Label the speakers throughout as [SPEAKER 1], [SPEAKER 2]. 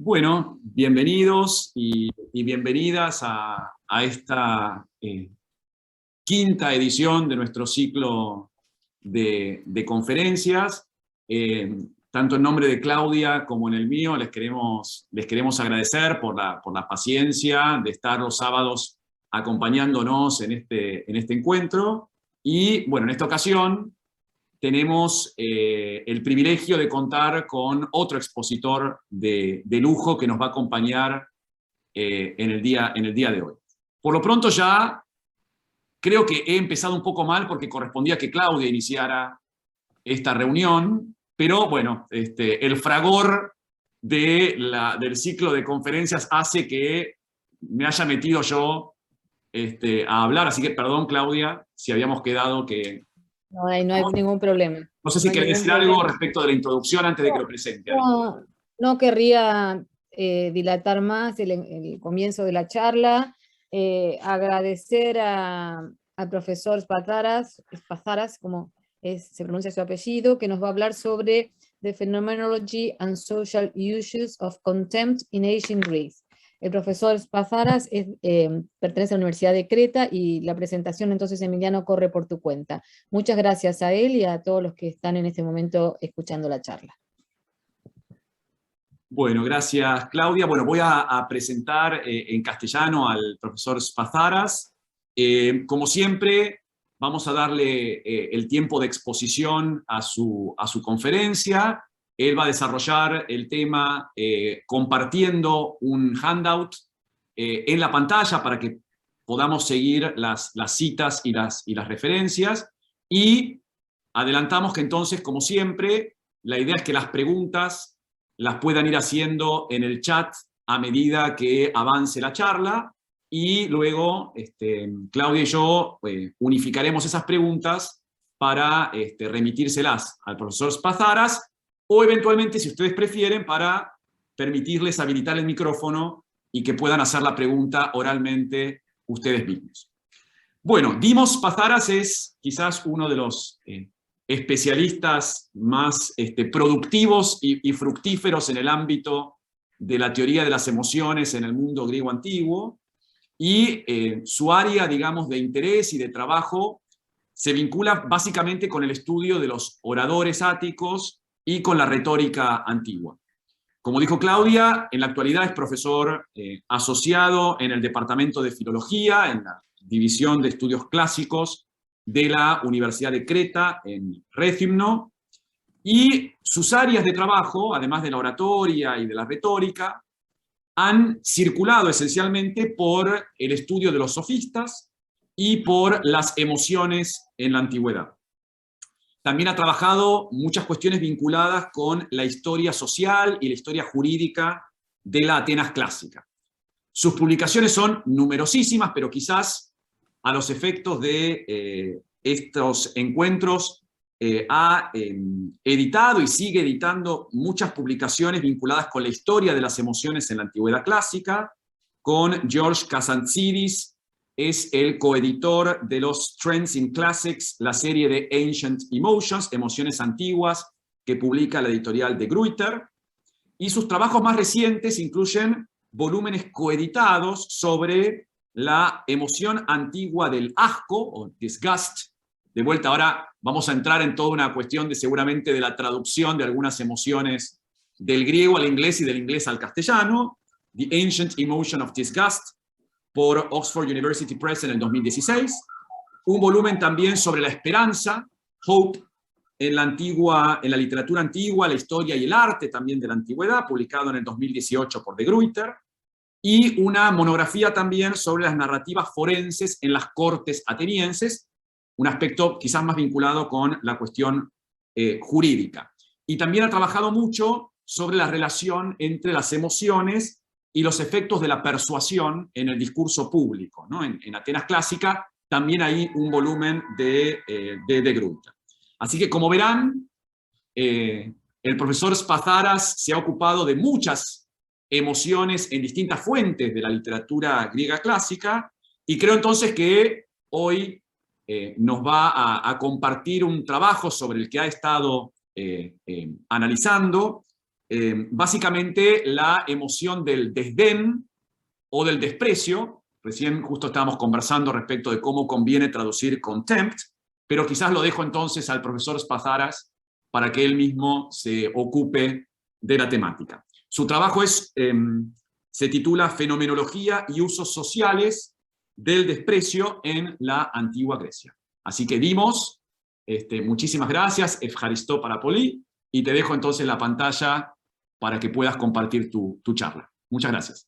[SPEAKER 1] Bueno, bienvenidos y bienvenidas a esta quinta edición de nuestro ciclo de conferencias. Tanto en nombre de Claudia como en el mío les queremos agradecer por la paciencia de estar los sábados acompañándonos en este encuentro. Y bueno, en esta ocasión tenemos el privilegio de contar con otro expositor de lujo que nos va a acompañar en el día de hoy. Por lo pronto ya creo que he empezado un poco mal porque correspondía que Claudia iniciara esta reunión, pero bueno, el fragor del ciclo de conferencias hace que me haya metido yo a hablar, así que perdón, Claudia, si habíamos quedado que...
[SPEAKER 2] No hay ningún problema.
[SPEAKER 1] No sé si querés decir algo respecto de la introducción antes de que lo presente.
[SPEAKER 2] No querría dilatar más el comienzo de la charla. Agradecer al profesor Spatharas, como se pronuncia su apellido, que nos va a hablar sobre The Phenomenology and Social Issues of Contempt in Ancient Greece. El profesor Spatharas pertenece a la Universidad de Creta y la presentación entonces, Emiliano, corre por tu cuenta. Muchas gracias a él y a todos los que están en este momento escuchando la charla.
[SPEAKER 1] Bueno, gracias Claudia. Bueno, voy a presentar en castellano al profesor Spatharas. Como siempre, vamos a darle el tiempo de exposición a su conferencia. Él va a desarrollar el tema compartiendo un handout en la pantalla para que podamos seguir las citas y las referencias. Y adelantamos que entonces, como siempre, la idea es que las preguntas las puedan ir haciendo en el chat a medida que avance la charla, y luego Claudia y yo unificaremos esas preguntas para remitírselas al profesor Spatharas, o eventualmente, si ustedes prefieren, para permitirles habilitar el micrófono y que puedan hacer la pregunta oralmente ustedes mismos. Bueno, Dimos Spatharas es quizás uno de los especialistas más productivos y fructíferos en el ámbito de la teoría de las emociones en el mundo griego antiguo, y su área, digamos, de interés y de trabajo se vincula básicamente con el estudio de los oradores áticos y con la retórica antigua. Como dijo Claudia, en la actualidad es profesor asociado en el Departamento de Filología, en la División de Estudios Clásicos de la Universidad de Creta, en Rethymno, y sus áreas de trabajo, además de la oratoria y de la retórica, han circulado esencialmente por el estudio de los sofistas y por las emociones en la antigüedad. También ha trabajado muchas cuestiones vinculadas con la historia social y la historia jurídica de la Atenas clásica. Sus publicaciones son numerosísimas, pero quizás a los efectos de estos encuentros ha editado y sigue editando muchas publicaciones vinculadas con la historia de las emociones en la antigüedad clásica. Con George Kazantzidis es el coeditor de los Trends in Classics, la serie de Ancient Emotions, emociones antiguas, que publica la editorial de Gruyter. Y sus trabajos más recientes incluyen volúmenes coeditados sobre la emoción antigua del asco, o disgust. De vuelta, ahora vamos a entrar en toda una cuestión seguramente de la traducción de algunas emociones del griego al inglés y del inglés al castellano. The Ancient Emotion of Disgust, por Oxford University Press en el 2016. Un volumen también sobre la esperanza, Hope, en la literatura antigua, la historia y el arte también de la antigüedad, publicado en el 2018 por de Gruyter. Y una monografía también sobre las narrativas forenses en las cortes atenienses, un aspecto quizás más vinculado con la cuestión jurídica. Y también ha trabajado mucho sobre la relación entre las emociones y los efectos de la persuasión en el discurso público, ¿no? En Atenas clásica también hay un volumen de Gruyter. Así que, como verán, el profesor Spatharas se ha ocupado de muchas emociones en distintas fuentes de la literatura griega clásica, y creo entonces que hoy nos va a compartir un trabajo sobre el que ha estado analizando básicamente la emoción del desdén o del desprecio. Recién justo estábamos conversando respecto de cómo conviene traducir contempt, pero quizás lo dejo entonces al profesor Spatharas para que él mismo se ocupe de la temática. Su trabajo se titula Fenomenología y usos sociales del desprecio en la antigua Grecia. Así que Dimos, muchísimas gracias, Efjaristó Parapolí, y te dejo entonces la pantalla para que puedas compartir tu charla. Muchas gracias.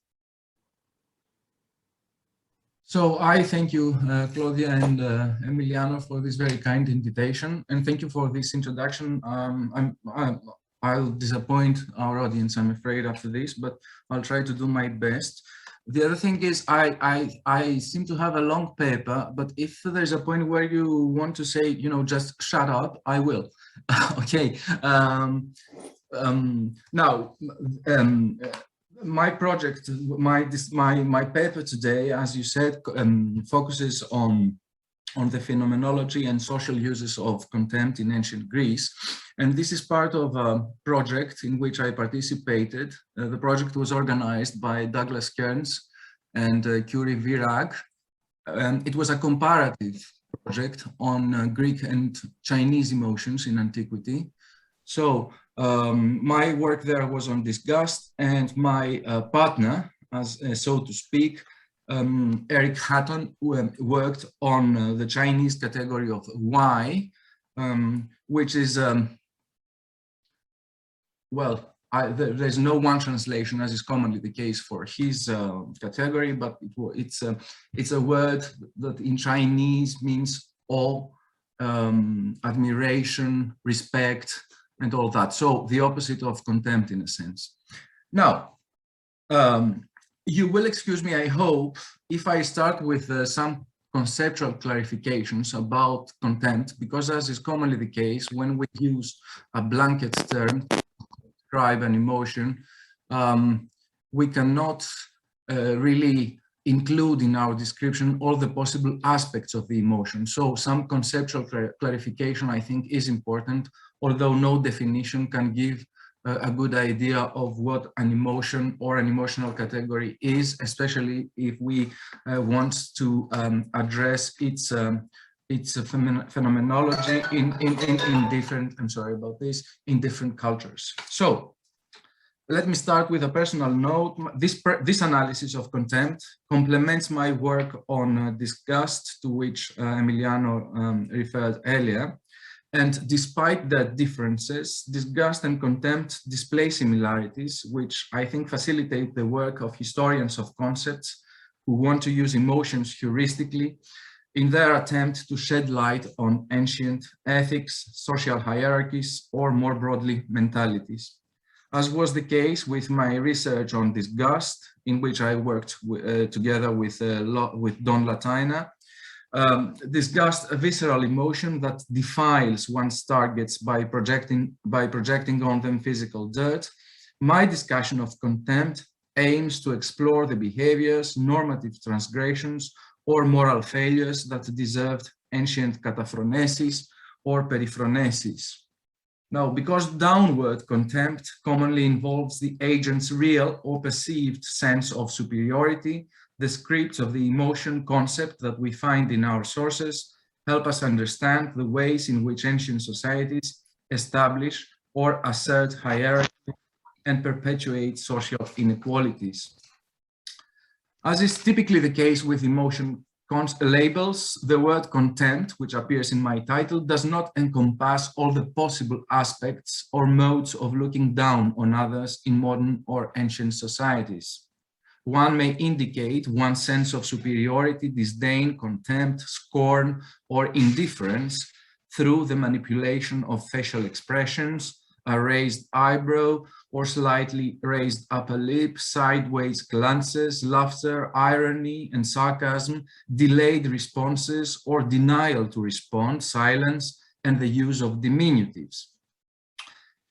[SPEAKER 3] So I thank you, Claudia and Emiliano, for this very kind invitation, and thank you for this introduction. I'll disappoint our audience, I'm afraid, after this, but I'll try to do my best. The other thing is I seem to have a long paper, but if there's a point where you want to say, you know, just shut up, I will. Okay. My project, my paper today, as you said, focuses on the phenomenology and social uses of contempt in ancient Greece. And this is part of a project in which I participated. The project was organized by Douglas Kearns and Curie Virag. It was a comparative project on Greek and Chinese emotions in antiquity. So my work there was on disgust, and my partner, so to speak, Eric Hatton, worked on the Chinese category of why, which is, well, there's no one translation, as is commonly the case for his category, but it's a word that in Chinese means awe, admiration, respect, and all that. So the opposite of contempt, in a sense. Now, you will excuse me, I hope, if I start with some conceptual clarifications about contempt, because as is commonly the case, when we use a blanket term to describe an emotion, we cannot really include in our description all the possible aspects of the emotion. So some conceptual clarification, I think, is important, although no definition can give a good idea of what an emotion or an emotional category is, especially if we want to address its phenomenology in different, I'm sorry about this, in different cultures. So let me start with a personal note. This analysis of contempt complements my work on disgust, to which Emiliano referred earlier. And despite the differences, disgust and contempt display similarities, which I think facilitate the work of historians of concepts who want to use emotions heuristically in their attempt to shed light on ancient ethics, social hierarchies, or more broadly, mentalities. As was the case with my research on disgust, in which I worked together with Don Latina. Disgust, a visceral emotion that defiles one's targets by projecting on them physical dirt. My discussion of contempt aims to explore the behaviors, normative transgressions, or moral failures that deserved ancient kataphronesis or periphronesis. Now, because downward contempt commonly involves the agent's real or perceived sense of superiority, the scripts of the emotion concept that we find in our sources help us understand the ways in which ancient societies establish or assert hierarchy and perpetuate social inequalities. As is typically the case with emotion labels, the word contempt, which appears in my title, does not encompass all the possible aspects or modes of looking down on others in modern or ancient societies. One may indicate one's sense of superiority, disdain, contempt, scorn, or indifference through the manipulation of facial expressions, a raised eyebrow or slightly raised upper lip, sideways glances, laughter, irony, and sarcasm, delayed responses or denial to respond, silence, and the use of diminutives.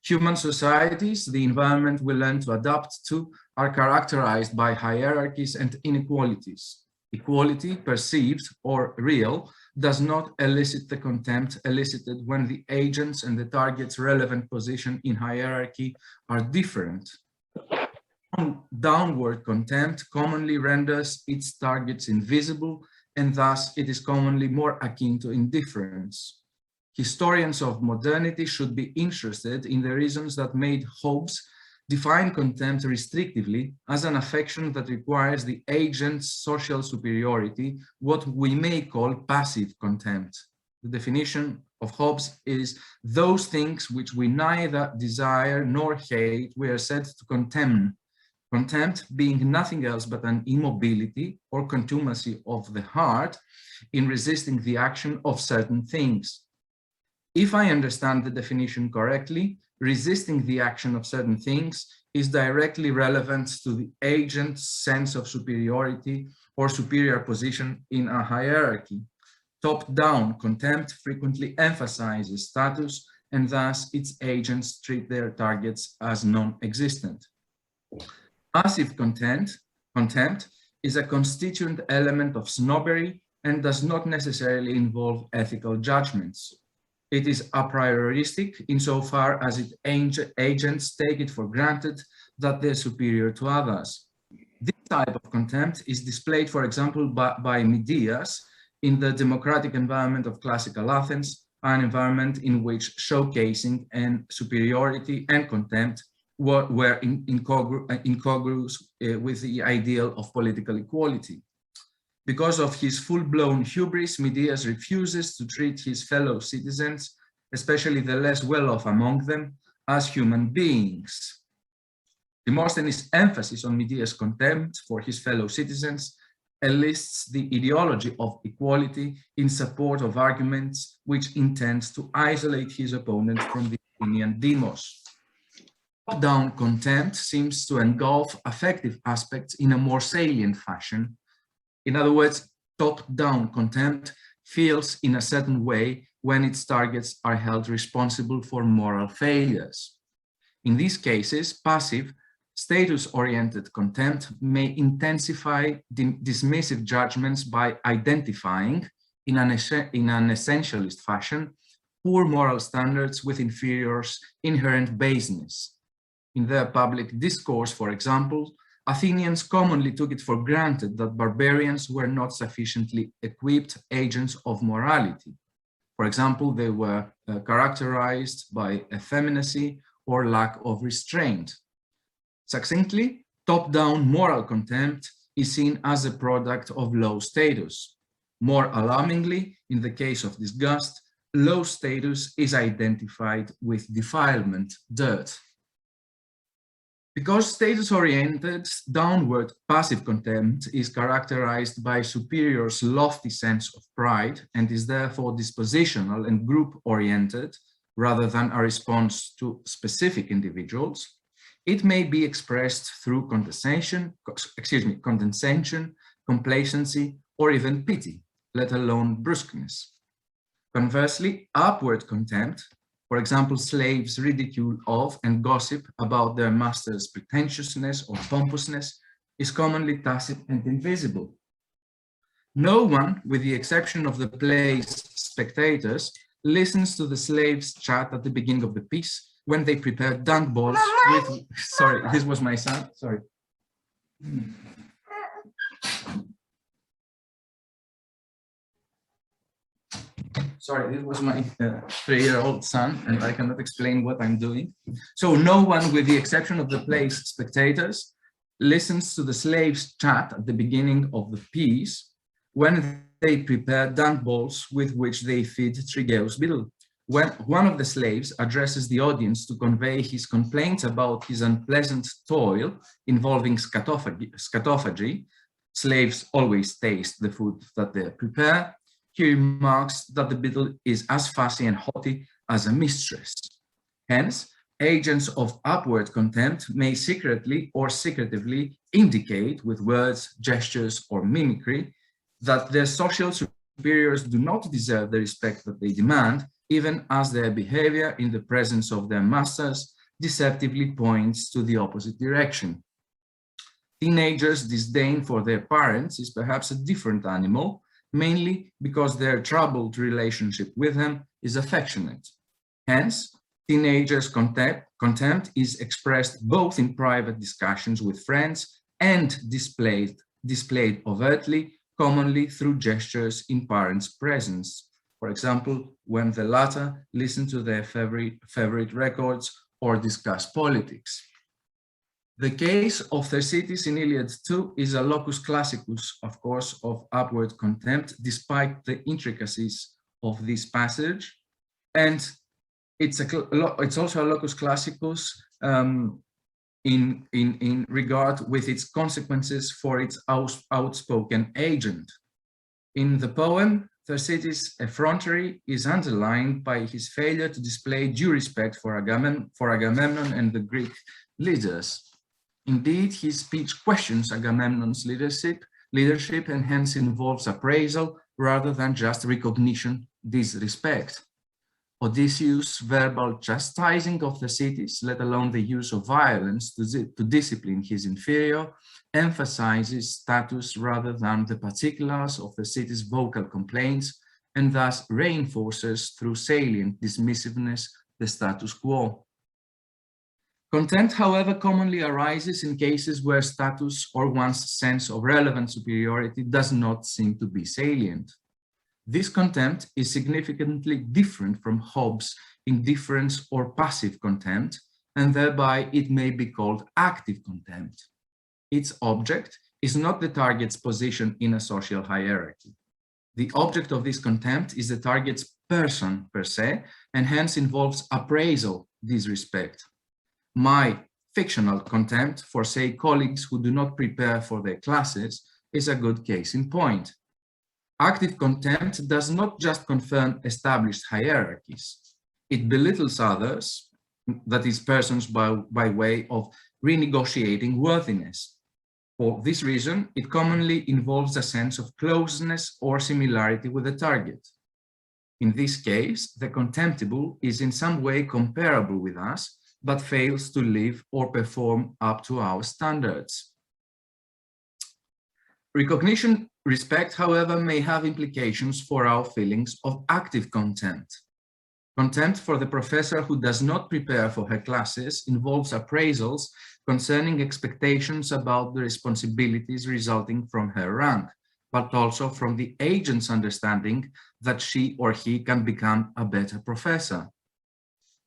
[SPEAKER 3] Human societies, the environment we learn to adapt to, are characterized by hierarchies and inequalities. Equality, perceived or real, does not elicit the contempt elicited when the agents and the target's relevant position in hierarchy are different. Downward contempt commonly renders its targets invisible, and thus it is commonly more akin to indifference. Historians of modernity should be interested in the reasons that made Hobbes define contempt restrictively as an affection that requires the agent's social superiority, what we may call passive contempt. The definition of Hobbes is those things which we neither desire nor hate, we are said to contemn. Contempt being nothing else but an immobility or contumacy of the heart in resisting the action of certain things. If I understand the definition correctly, resisting the action of certain things is directly relevant to the agent's sense of superiority or superior position in a hierarchy. Top-down contempt frequently emphasizes status, and thus its agents treat their targets as non-existent. Passive contempt is a constituent element of snobbery and does not necessarily involve ethical judgments. It is a prioristic insofar as its agents take it for granted that they're superior to others. This type of contempt is displayed, for example, by Midias in the democratic environment of classical Athens, an environment in which showcasing and superiority and contempt were incongruous with the ideal of political equality. Because of his full-blown hubris, Midias refuses to treat his fellow citizens, especially the less well-off among them, as human beings. Demosthenes' emphasis on Midias' contempt for his fellow citizens enlists the ideology of equality in support of arguments which intend to isolate his opponent from the Athenian demos. Top-down contempt seems to engulf affective aspects in a more salient fashion. In other words, top-down contempt feels in a certain way when its targets are held responsible for moral failures. In these cases, passive, status-oriented contempt may intensify dismissive judgments by identifying, in an essentialist fashion, poor moral standards with inferiors' inherent baseness. In their public discourse, for example, Athenians commonly took it for granted that barbarians were not sufficiently equipped agents of morality. For example, they were characterized by effeminacy or lack of restraint. Succinctly, top-down moral contempt is seen as a product of low status. More alarmingly, in the case of disgust, low status is identified with defilement, dirt. Because status-oriented, downward passive contempt is characterized by superiors' lofty sense of pride and is therefore dispositional and group-oriented rather than a response to specific individuals, it may be expressed through condescension, complacency, or even pity, let alone brusqueness. Conversely, upward contempt, for example, slaves' ridicule of and gossip about their master's pretentiousness or pompousness, is commonly tacit and invisible. No one, with the exception of the play's spectators, listens to the slaves' chat at the beginning of the piece when they prepare dunk balls with... Sorry, this was my son, sorry. Sorry, this was my 3-year-old son, and I cannot explain what I'm doing. So no one, with the exception of the play's spectators, listens to the slaves' chat at the beginning of the piece when they prepare dunk balls with which they feed Trigeus Beetle. When one of the slaves addresses the audience to convey his complaints about his unpleasant toil involving scatophagy, slaves always taste the food that they prepare, he remarks that the beetle is as fussy and haughty as a mistress. Hence, agents of upward contempt may secretly or secretively indicate with words, gestures, or mimicry that their social superiors do not deserve the respect that they demand, even as their behavior in the presence of their masters deceptively points to the opposite direction. Teenagers' disdain for their parents is perhaps a different animal, mainly because their troubled relationship with them is affectionate. Hence, teenagers' contempt is expressed both in private discussions with friends and displayed overtly, commonly through gestures in parents' presence. For example, when the latter listen to their favorite records or discuss politics. The case of Thersites in Iliad 2 is a locus classicus, of course, of upward contempt, despite the intricacies of this passage. And it's also a locus classicus in regard with its consequences for its outspoken agent. In the poem, Thersites' effrontery is underlined by his failure to display due respect for Agamemnon and the Greek leaders. Indeed, his speech questions Agamemnon's leadership and hence involves appraisal rather than just recognition, disrespect. Odysseus' verbal chastising of Thersites, let alone the use of violence to discipline his inferior, emphasizes status rather than the particulars of Thersites' vocal complaints, and thus reinforces through salient dismissiveness the status quo. Contempt, however, commonly arises in cases where status or one's sense of relevant superiority does not seem to be salient. This contempt is significantly different from Hobbes' indifference or passive contempt, and thereby it may be called active contempt. Its object is not the target's position in a social hierarchy. The object of this contempt is the target's person per se, and hence involves appraisal, disrespect. My fictional contempt for, say, colleagues who do not prepare for their classes is a good case in point. Active contempt does not just confirm established hierarchies. It belittles others, that is, persons by way of renegotiating worthiness. For this reason, it commonly involves a sense of closeness or similarity with the target. In this case, the contemptible is in some way comparable with us, but fails to live or perform up to our standards. Recognition, respect, however, may have implications for our feelings of active contempt. Contempt for the professor who does not prepare for her classes involves appraisals concerning expectations about the responsibilities resulting from her rank, but also from the agent's understanding that she or he can become a better professor.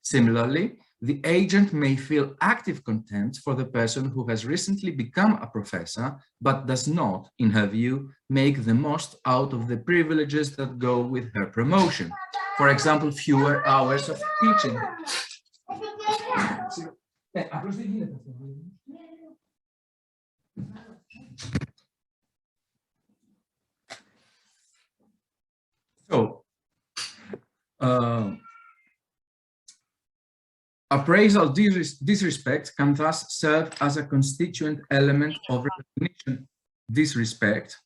[SPEAKER 3] Similarly, the agent may feel active contempt for the person who has recently become a professor, but does not, in her view, make the most out of the privileges that go with her promotion. For example, fewer hours of teaching. So, appraisal disrespect can thus serve as a constituent element of recognition disrespect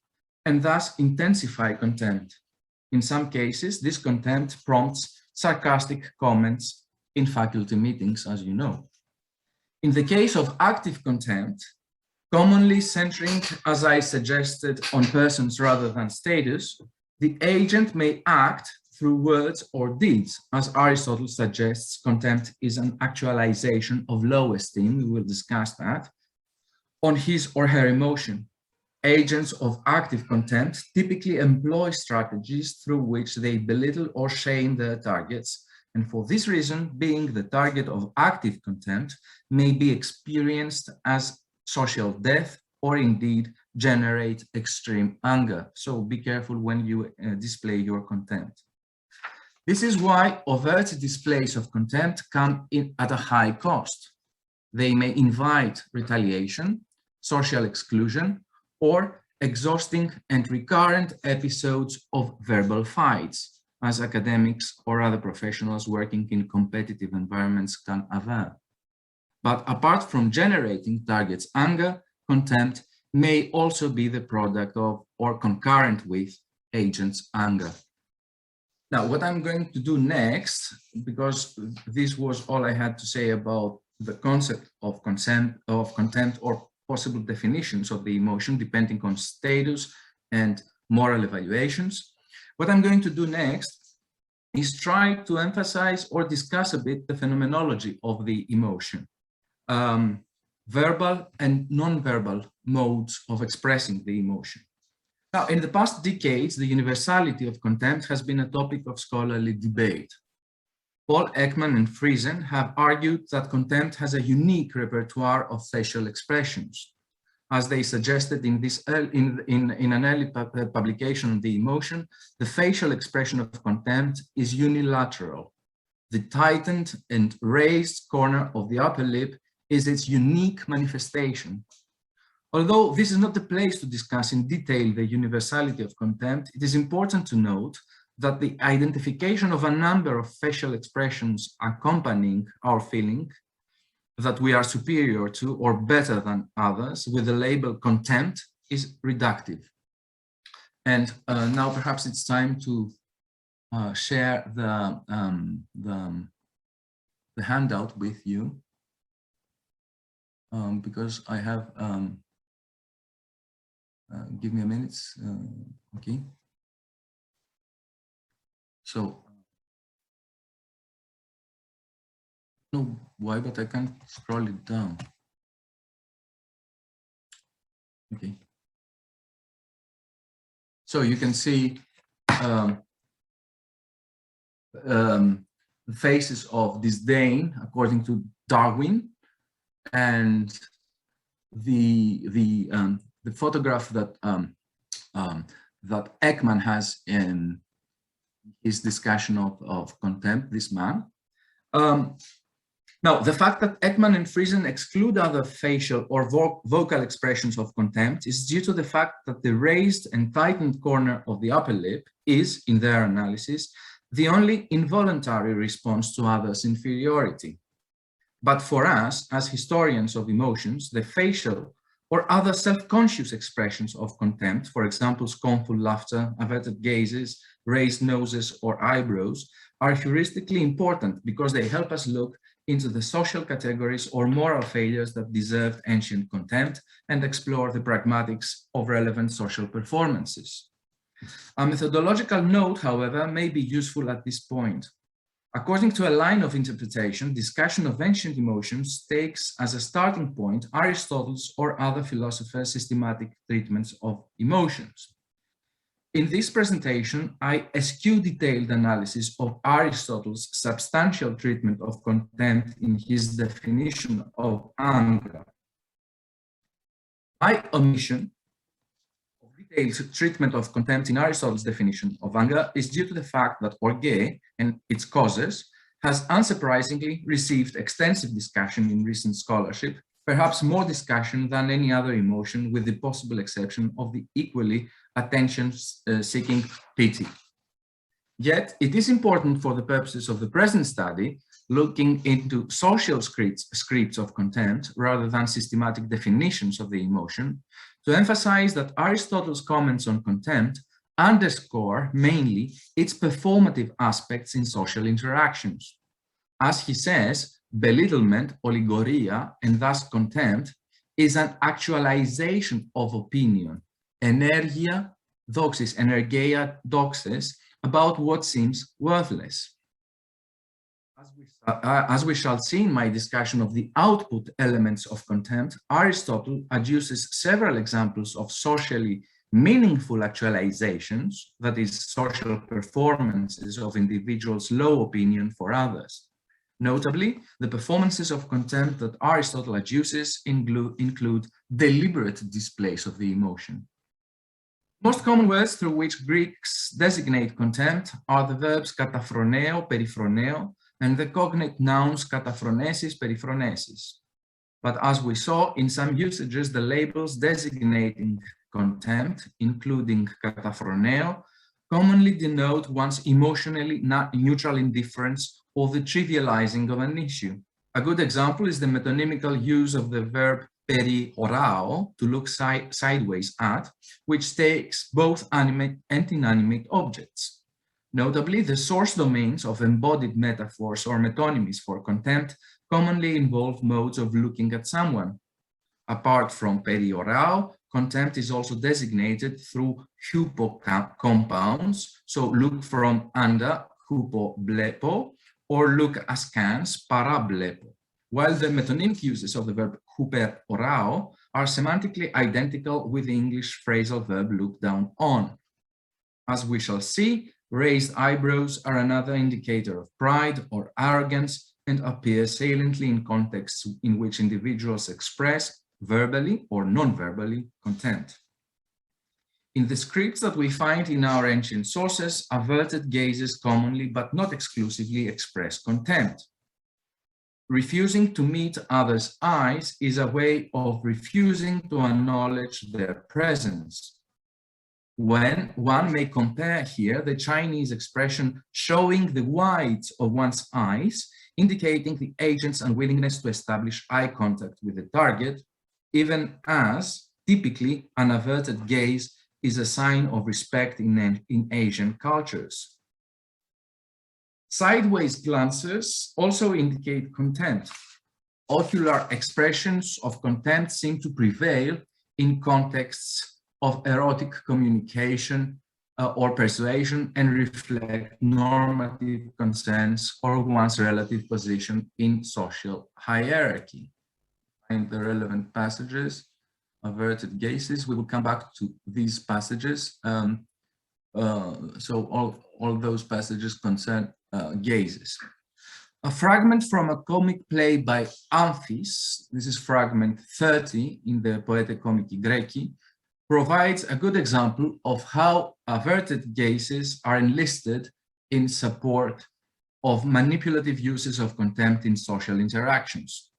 [SPEAKER 3] and thus intensify contempt. In some cases, this contempt prompts sarcastic comments in faculty meetings, as you know. In the case of active contempt, commonly centering, as I suggested, on persons rather than status, the agent may act through words or deeds. As Aristotle suggests, contempt is an actualization of low esteem, we will discuss that, on his or her emotion. Agents of active contempt typically employ strategies through which they belittle or shame their targets, and for this reason, being the target of active contempt may be experienced as social death or indeed generate extreme anger. So be careful when you display your contempt. This is why overt displays of contempt come in at a high cost. They may invite retaliation, social exclusion, or exhausting and recurrent episodes of verbal fights, as academics or other professionals working in competitive environments can aver. But apart from generating targets' anger, contempt may also be the product of or concurrent with agents' anger. Now, what I'm going to do next, because this was all I had to say about the concept of contempt or possible definitions of the emotion depending on status and moral evaluations. What I'm going to do next is try to emphasize or discuss a bit the phenomenology of the emotion, verbal and non-verbal modes of expressing the emotion. Now, in the past decades, the universality of contempt has been a topic of scholarly debate. Paul Ekman and Friesen have argued that contempt has a unique repertoire of facial expressions. As they suggested in an early publication on the emotion, the facial expression of contempt is unilateral. The tightened and raised corner of the upper lip is its unique manifestation. Although this is not the place to discuss in detail the universality of contempt, it is important to note that the identification of a number of facial expressions accompanying our feeling that we are superior to or better than others with the label contempt is reductive. And now perhaps it's time to share the handout with you, because I have, give me a minute, okay. So, I don't know why, but I can't scroll it down. Okay. So you can see the faces of disdain according to Darwin, and the photograph that that Ekman has in his discussion of contempt, this man. Now, the fact that Ekman and Friesen exclude other facial or vocal expressions of contempt is due to the fact that the raised and tightened corner of the upper lip is, in their analysis, the only involuntary response to others' inferiority. But for us, as historians of emotions, the facial or other self-conscious expressions of contempt, for example, scornful laughter, averted gazes, raised noses, or eyebrows, are heuristically important because they help us look into the social categories or moral failures that deserved ancient contempt and explore the pragmatics of relevant social performances. A methodological note, however, may be useful at this point. According to a line of interpretation, discussion of ancient emotions takes as a starting point Aristotle's or other philosophers' systematic treatments of emotions. In this presentation, I eschew detailed analysis of Aristotle's substantial treatment of contempt in his definition of anger. My omission of detailed treatment of contempt in Aristotle's definition of anger is due to the fact that orge and its causes has unsurprisingly received extensive discussion in recent scholarship, perhaps more discussion than any other emotion, with the possible exception of the equally attention-seeking pity. Yet, it is important for the purposes of the present study, looking into social scripts of contempt rather than systematic definitions of the emotion, to emphasize that Aristotle's comments on contempt underscore mainly its performative aspects in social interactions. As he says, belittlement, oligoria, and thus contempt is an actualization of opinion, energia doxis, energeia doxis, about what seems worthless. As we shall see in my discussion of the output elements of contempt, Aristotle adduces several examples of socially meaningful actualizations, that is, social performances of individuals' low opinion for others. Notably, the performances of contempt that Aristotle adduces include deliberate displays of the emotion. Most common words through which Greeks designate contempt are the verbs kataphroneo, periphroneo, and the cognate nouns kataphronesis, periphronesis. But as we saw, in some usages, the labels designating contempt, including kataphroneo, commonly denote one's emotionally neutral indifference or the trivializing of an issue. A good example is the metonymical use of the verb periorao, to look sideways at, which takes both animate and inanimate objects. Notably, the source domains of embodied metaphors or metonymies for contempt commonly involve modes of looking at someone. Apart from periorao, contempt is also designated through hupo compounds. So look from under, hupo blepo, or look askance, para blepo. While the metonymic uses of the verb huper orao are semantically identical with the English phrasal verb look down on. As we shall see, raised eyebrows are another indicator of pride or arrogance and appear saliently in contexts in which individuals express, verbally or non-verbally, contempt. In the scripts that we find in our ancient sources, averted gazes commonly but not exclusively express contempt. Refusing to meet others' eyes is a way of refusing to acknowledge their presence. When one may compare here the Chinese expression showing the whites of one's eyes, indicating the agent's unwillingness to establish eye contact with the target, even as typically an averted gaze is a sign of respect in Asian cultures. Sideways glances also indicate contempt. Ocular expressions of contempt seem to prevail in contexts of erotic communication or persuasion and reflect normative concerns or one's relative position in social hierarchy. Find the relevant passages, averted gazes. We will come back to these passages. So all those passages concern gazes. A fragment from a comic play by Amphis, this is fragment 30 in the Poete Comici Greci, provides a good example of how averted gazes are enlisted in support of manipulative uses of contempt in social interactions.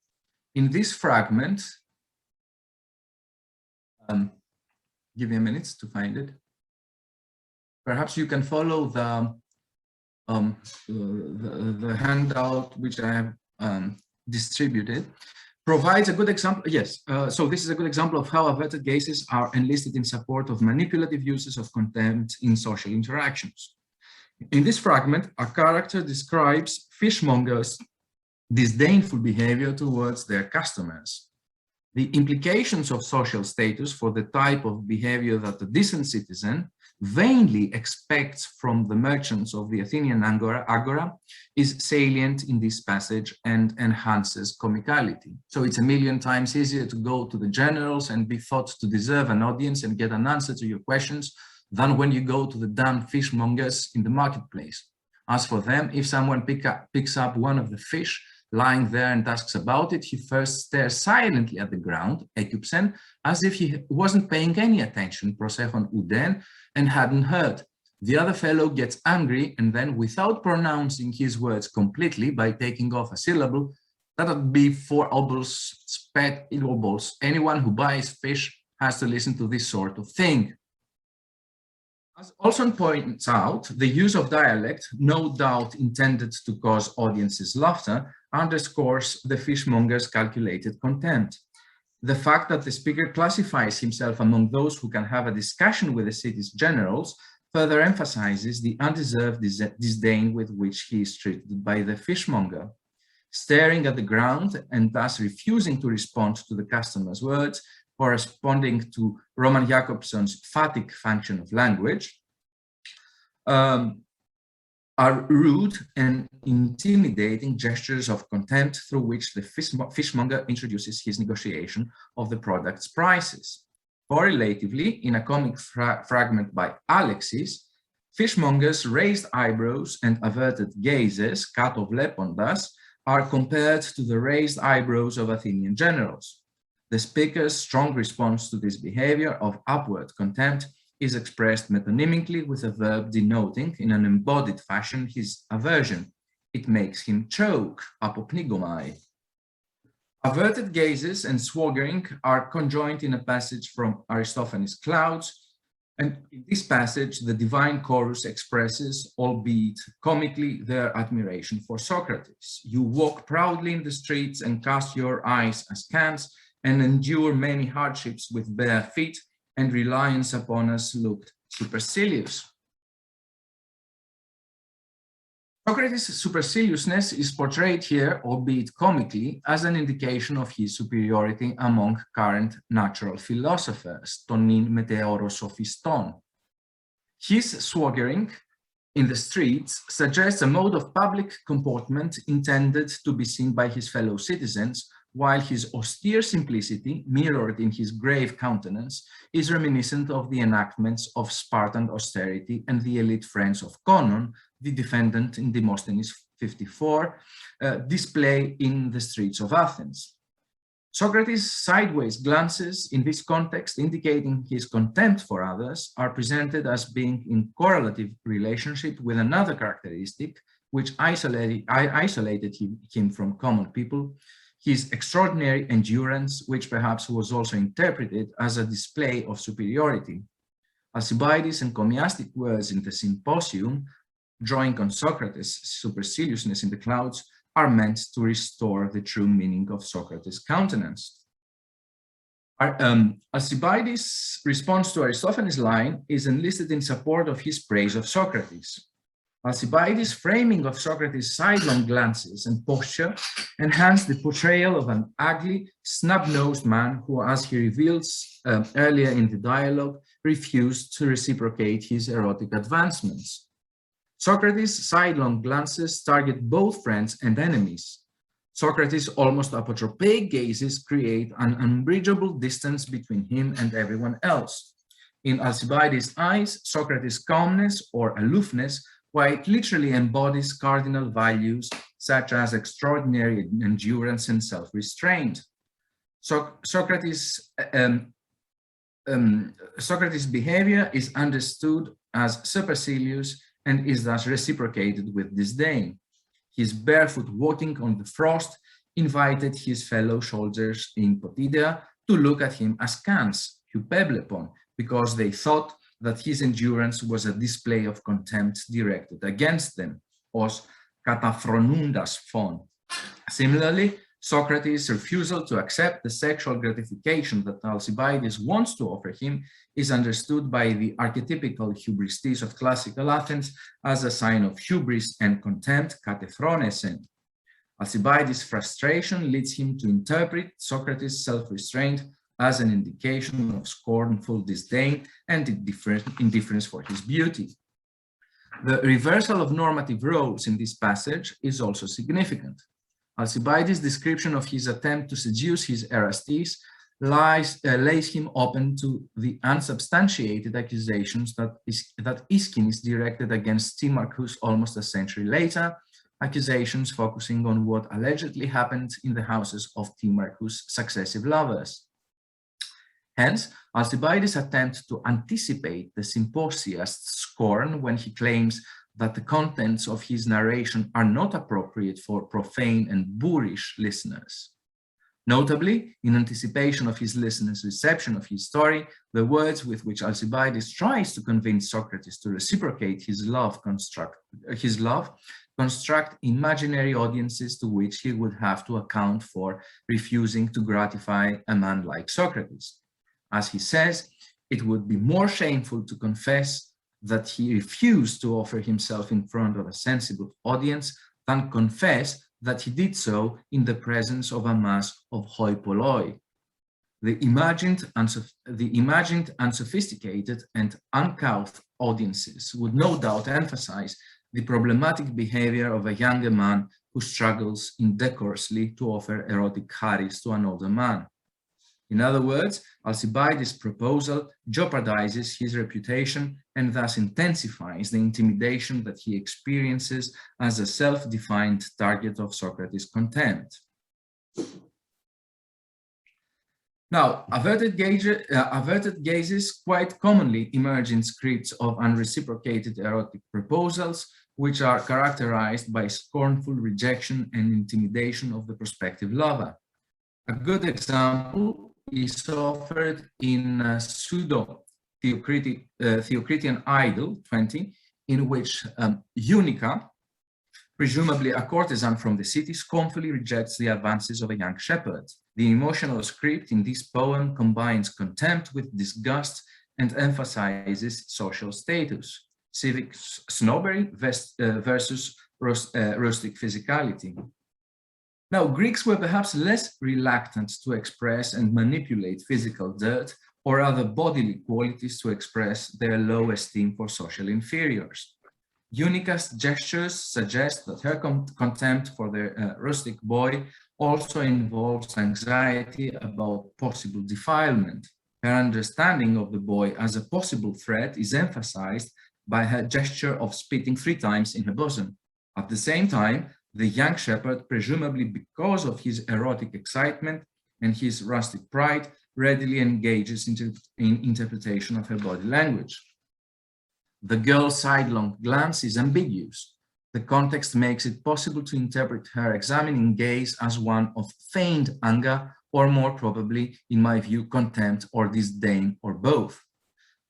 [SPEAKER 3] In this fragment, give me a minute to find it. Perhaps you can follow the handout which I have distributed. Provides a good example. Yes, so this is a good example of how averted gazes are enlisted in support of manipulative uses of contempt in social interactions. In this fragment, a character describes fishmongers' disdainful behavior towards their customers. The implications of social status for the type of behavior that a decent citizen vainly expects from the merchants of the Athenian agora is salient in this passage and enhances comicality. So it's a million times easier to go to the generals and be thought to deserve an audience and get an answer to your questions than when you go to the damn fishmongers in the marketplace. As for them, if someone picks up one of the fish lying there and asks about it, he first stares silently at the ground, ekupsen, as if he wasn't paying any attention, prosechon uden, and hadn't heard. The other fellow gets angry and then, without pronouncing his words completely by taking off a syllable, that would be 4 obols, spet obols. Anyone who buys fish has to listen to this sort of thing. As Olson points out, the use of dialect, no doubt intended to cause audiences laughter, underscores the fishmonger's calculated contempt. The fact that the speaker classifies himself among those who can have a discussion with the city's generals further emphasizes the undeserved disdain with which he is treated by the fishmonger. Staring at the ground and thus refusing to respond to the customer's words, corresponding to Roman Jakobson's phatic function of language, are rude and intimidating gestures of contempt through which the fishmonger introduces his negotiation of the product's prices. Correlatively, in a comic fragment by Alexis, fishmongers' raised eyebrows and averted gazes, kato vlepondas, are compared to the raised eyebrows of Athenian generals. The speaker's strong response to this behavior of upward contempt is expressed metonymically with a verb denoting in an embodied fashion his aversion. It makes him choke, apopnigomai. Averted gazes and swaggering are conjoined in a passage from Aristophanes' Clouds, and in this passage the divine chorus expresses, albeit comically, their admiration for Socrates. You walk proudly in the streets and cast your eyes askance and endure many hardships with bare feet, and reliance upon us looked supercilious. Socrates' superciliousness is portrayed here, albeit comically, as an indication of his superiority among current natural philosophers, tonin meteorosophiston. His swaggering in the streets suggests a mode of public comportment intended to be seen by his fellow citizens, while his austere simplicity, mirrored in his grave countenance, is reminiscent of the enactments of Spartan austerity and the elite friends of Conon, the defendant in Demosthenes 54, display in the streets of Athens. Socrates' sideways glances in this context, indicating his contempt for others, are presented as being in correlative relationship with another characteristic which isolated him from common people, his extraordinary endurance, which perhaps was also interpreted as a display of superiority. Alcibiades' encomiastic words in the Symposium, drawing on Socrates' superciliousness in the clouds, are meant to restore the true meaning of Socrates' countenance. Alcibiades' response to Aristophanes' line is enlisted in support of his praise of Socrates. Alcibiades' framing of Socrates' sidelong glances and posture enhanced the portrayal of an ugly, snub-nosed man who, as he reveals earlier in the dialogue, refused to reciprocate his erotic advancements. Socrates' sidelong glances target both friends and enemies. Socrates' almost apotropaic gazes create an unbridgeable distance between him and everyone else. In Alcibiades' eyes, Socrates' calmness or aloofness quite literally embodies cardinal values such as extraordinary endurance and self-restraint. Socrates' behavior is understood as supercilious and is thus reciprocated with disdain. His barefoot walking on the frost invited his fellow soldiers in Potidea to look at him askance, hupeblepon, because they thought that his endurance was a display of contempt directed against them, os katafronundas phon. Similarly, Socrates' refusal to accept the sexual gratification that Alcibiades wants to offer him is understood by the archetypical hubristes of classical Athens as a sign of hubris and contempt, katefronesen. Alcibiades' frustration leads him to interpret Socrates' self-restraint as an indication of scornful disdain and indifference for his beauty. The reversal of normative roles in this passage is also significant. Alcibiades' description of his attempt to seduce his Erastes lays him open to the unsubstantiated accusations that Aeschines directed against Timarchus almost a century later, accusations focusing on what allegedly happened in the houses of Timarchus' successive lovers. Hence, Alcibiades' attempt to anticipate the symposiast's scorn when he claims that the contents of his narration are not appropriate for profane and boorish listeners. Notably, in anticipation of his listeners' reception of his story, the words with which Alcibiades tries to convince Socrates to reciprocate his love construct imaginary audiences to which he would have to account for refusing to gratify a man like Socrates. As he says, it would be more shameful to confess that he refused to offer himself in front of a sensible audience than confess that he did so in the presence of a mass of hoi polloi. The imagined, unsophisticated, and uncouth audiences would no doubt emphasize the problematic behavior of a younger man who struggles indecorously to offer erotic charis to an older man. In other words, Alcibiades' proposal jeopardizes his reputation and thus intensifies the intimidation that he experiences as a self-defined target of Socrates' contempt. Now, averted gazes quite commonly emerge in scripts of unreciprocated erotic proposals, which are characterized by scornful rejection and intimidation of the prospective lover. A good example is offered in Pseudo-Theocritian Idyll 20, in which Unica, presumably a courtesan from the city, scornfully rejects the advances of a young shepherd. The emotional script in this poem combines contempt with disgust and emphasizes social status. Civic snobbery versus rustic physicality. Now, Greeks were perhaps less reluctant to express and manipulate physical dirt or other bodily qualities to express their low esteem for social inferiors. Unica's gestures suggest that her contempt for the rustic boy also involves anxiety about possible defilement. Her understanding of the boy as a possible threat is emphasized by her gesture of spitting 3 times in her bosom. At the same time, the young shepherd, presumably because of his erotic excitement and his rustic pride, readily engages in interpretation of her body language. The girl's sidelong glance is ambiguous. The context makes it possible to interpret her examining gaze as one of feigned anger, or more probably, in my view, contempt or disdain, or both.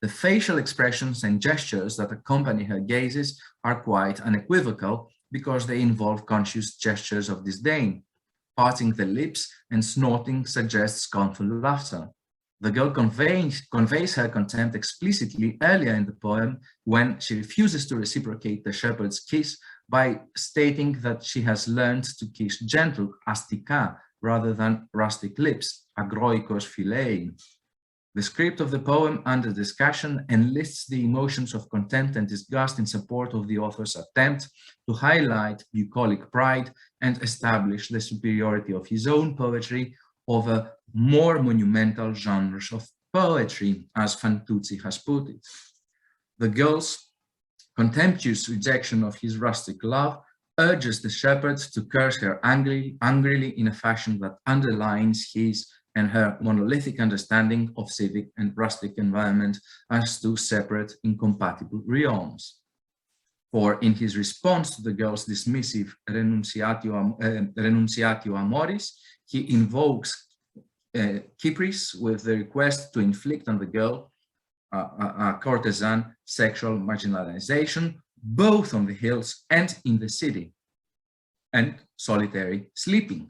[SPEAKER 3] The facial expressions and gestures that accompany her gazes are quite unequivocal because they involve conscious gestures of disdain. Parting the lips and snorting suggests scornful laughter. The girl conveys her contempt explicitly earlier in the poem when she refuses to reciprocate the shepherd's kiss by stating that she has learned to kiss gentle, astika, rather than rustic lips, agroikos philei. The script of the poem under discussion enlists the emotions of contempt and disgust in support of the author's attempt to highlight bucolic pride and establish the superiority of his own poetry over more monumental genres of poetry, as Fantuzzi has put it. The girl's contemptuous rejection of his rustic love urges the shepherd to curse her angrily in a fashion that underlines his and her monolithic understanding of civic and rustic environment as 2 separate, incompatible realms. For in his response to the girl's dismissive renunciatio amoris, he invokes Kypris with the request to inflict on the girl, a courtesan, sexual marginalization, both on the hills and in the city, and solitary sleeping.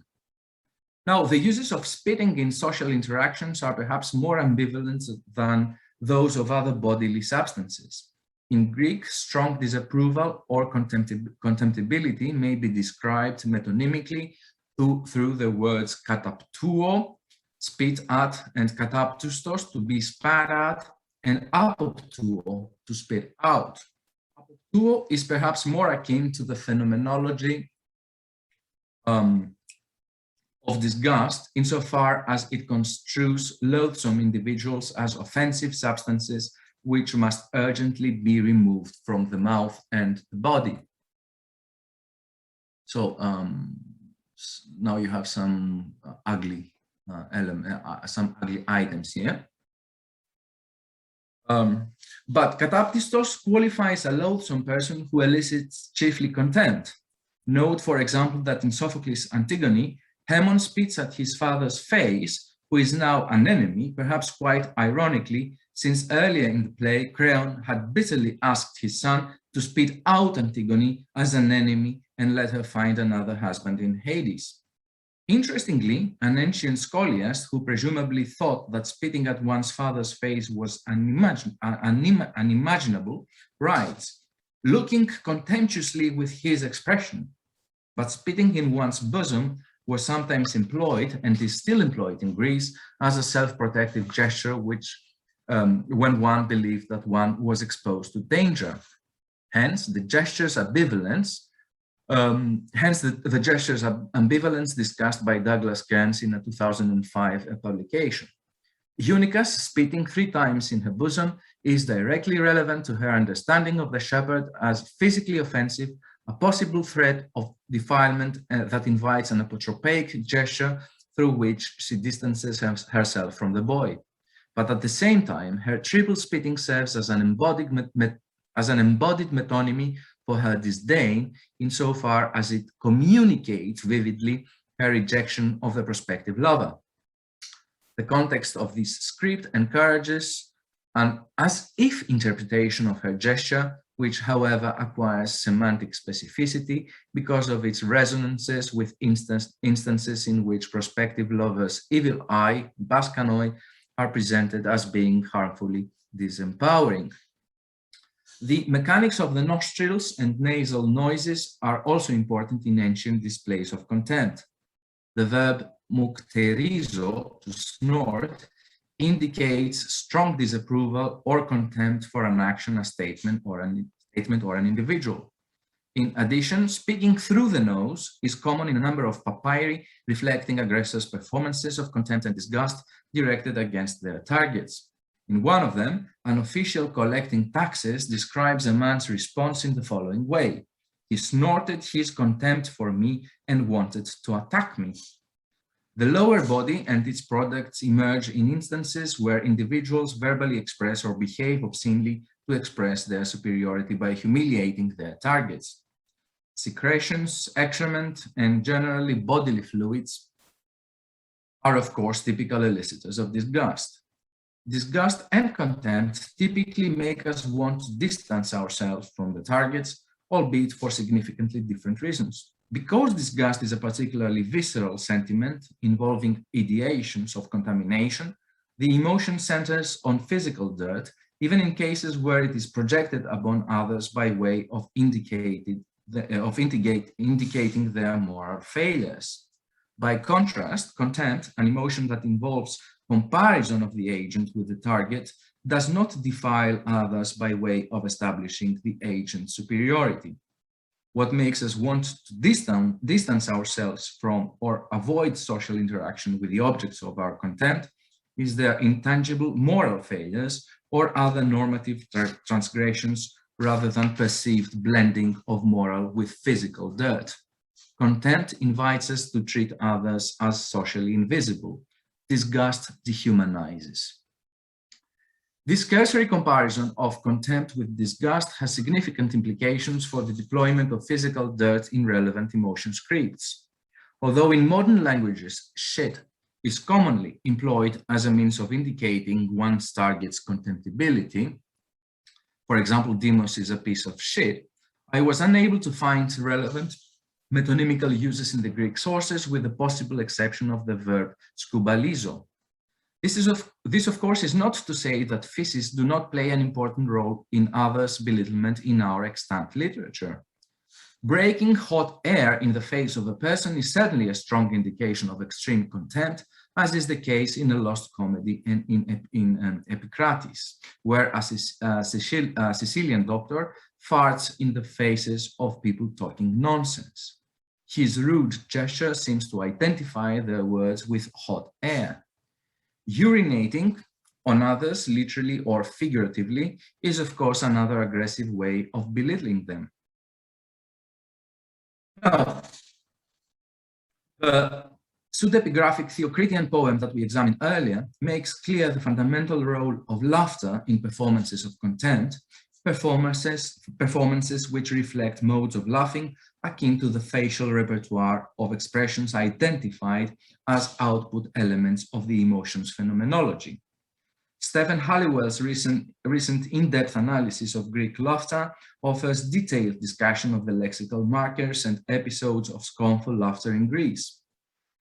[SPEAKER 3] Now, the uses of spitting in social interactions are perhaps more ambivalent than those of other bodily substances. In Greek, strong disapproval or contemptibility may be described metonymically through the words kataptuo, spit at, and kataptustos, to be spat at, and apoptuo, to spit out. Apoptuo is perhaps more akin to the phenomenology of disgust, insofar as it construes loathsome individuals as offensive substances which must urgently be removed from the mouth and the body. So now you have some ugly items here. But kataptistos qualifies a loathsome person who elicits chiefly contempt. Note, for example, that in Sophocles' Antigone, Haemon spits at his father's face, who is now an enemy, perhaps quite ironically, since earlier in the play, Creon had bitterly asked his son to spit out Antigone as an enemy and let her find another husband in Hades. Interestingly, an ancient scholiast who presumably thought that spitting at one's father's face was unimaginable writes, looking contemptuously with his expression, but spitting in one's bosom was sometimes employed and is still employed in Greece as a self-protective gesture, which when one believed that one was exposed to danger. Hence, the gesture's ambivalence, discussed by Douglas Kearns in a 2005 publication. Unica's spitting 3 times in her bosom is directly relevant to her understanding of the shepherd as physically offensive, a possible threat of defilement that invites an apotropaic gesture through which she distances herself from the boy. But at the same time, her triple spitting serves as an embodied metonymy for her disdain, insofar as it communicates vividly her rejection of the prospective lover. The context of this script encourages an as-if interpretation of her gesture, which, however, acquires semantic specificity because of its resonances with instances in which prospective lovers' evil eye, baskanoi, are presented as being harmfully disempowering. The mechanics of the nostrils and nasal noises are also important in ancient displays of contempt. The verb mukterizo, to snort, indicates strong disapproval or contempt for an action, a statement, or an individual. In addition, speaking through the nose is common in a number of papyri reflecting aggressors' performances of contempt and disgust directed against their targets. In one of them, an official collecting taxes describes a man's response in the following way: he snorted his contempt for me and wanted to attack me. The lower body and its products emerge in instances where individuals verbally express or behave obscenely to express their superiority by humiliating their targets. Secretions, excrement, and generally bodily fluids are, of course, typical elicitors of disgust. Disgust and contempt typically make us want to distance ourselves from the targets, albeit for significantly different reasons. Because disgust is a particularly visceral sentiment involving ideations of contamination, the emotion centers on physical dirt, even in cases where it is projected upon others by way of indicating their moral failures. By contrast, contempt, an emotion that involves comparison of the agent with the target, does not defile others by way of establishing the agent's superiority. What makes us want to distance ourselves from or avoid social interaction with the objects of our contempt is their intangible moral failures or other normative transgressions rather than perceived blending of moral with physical dirt. Contempt invites us to treat others as socially invisible. Disgust dehumanizes. This cursory comparison of contempt with disgust has significant implications for the deployment of physical dirt in relevant emotion scripts. Although in modern languages, shit is commonly employed as a means of indicating one's target's contemptibility, for example, Dimos is a piece of shit, I was unable to find relevant metonymical uses in the Greek sources with the possible exception of the verb skubalizo. This of course is not to say that feces do not play an important role in others' belittlement in our extant literature. Breathing hot air in the face of a person is certainly a strong indication of extreme contempt, as is the case in a lost comedy and in Epicrates, where a Sicilian doctor farts in the faces of people talking nonsense. His rude gesture seems to identify their words with hot air. Urinating on others, literally or figuratively, is of course another aggressive way of belittling them. Now, the pseudepigraphic Theocritian poem that we examined earlier makes clear the fundamental role of laughter in performances of contempt, performances which reflect modes of laughing akin to the facial repertoire of expressions identified as output elements of the emotions phenomenology. Stephen Halliwell's recent in-depth analysis of Greek laughter offers detailed discussion of the lexical markers and episodes of scornful laughter in Greece.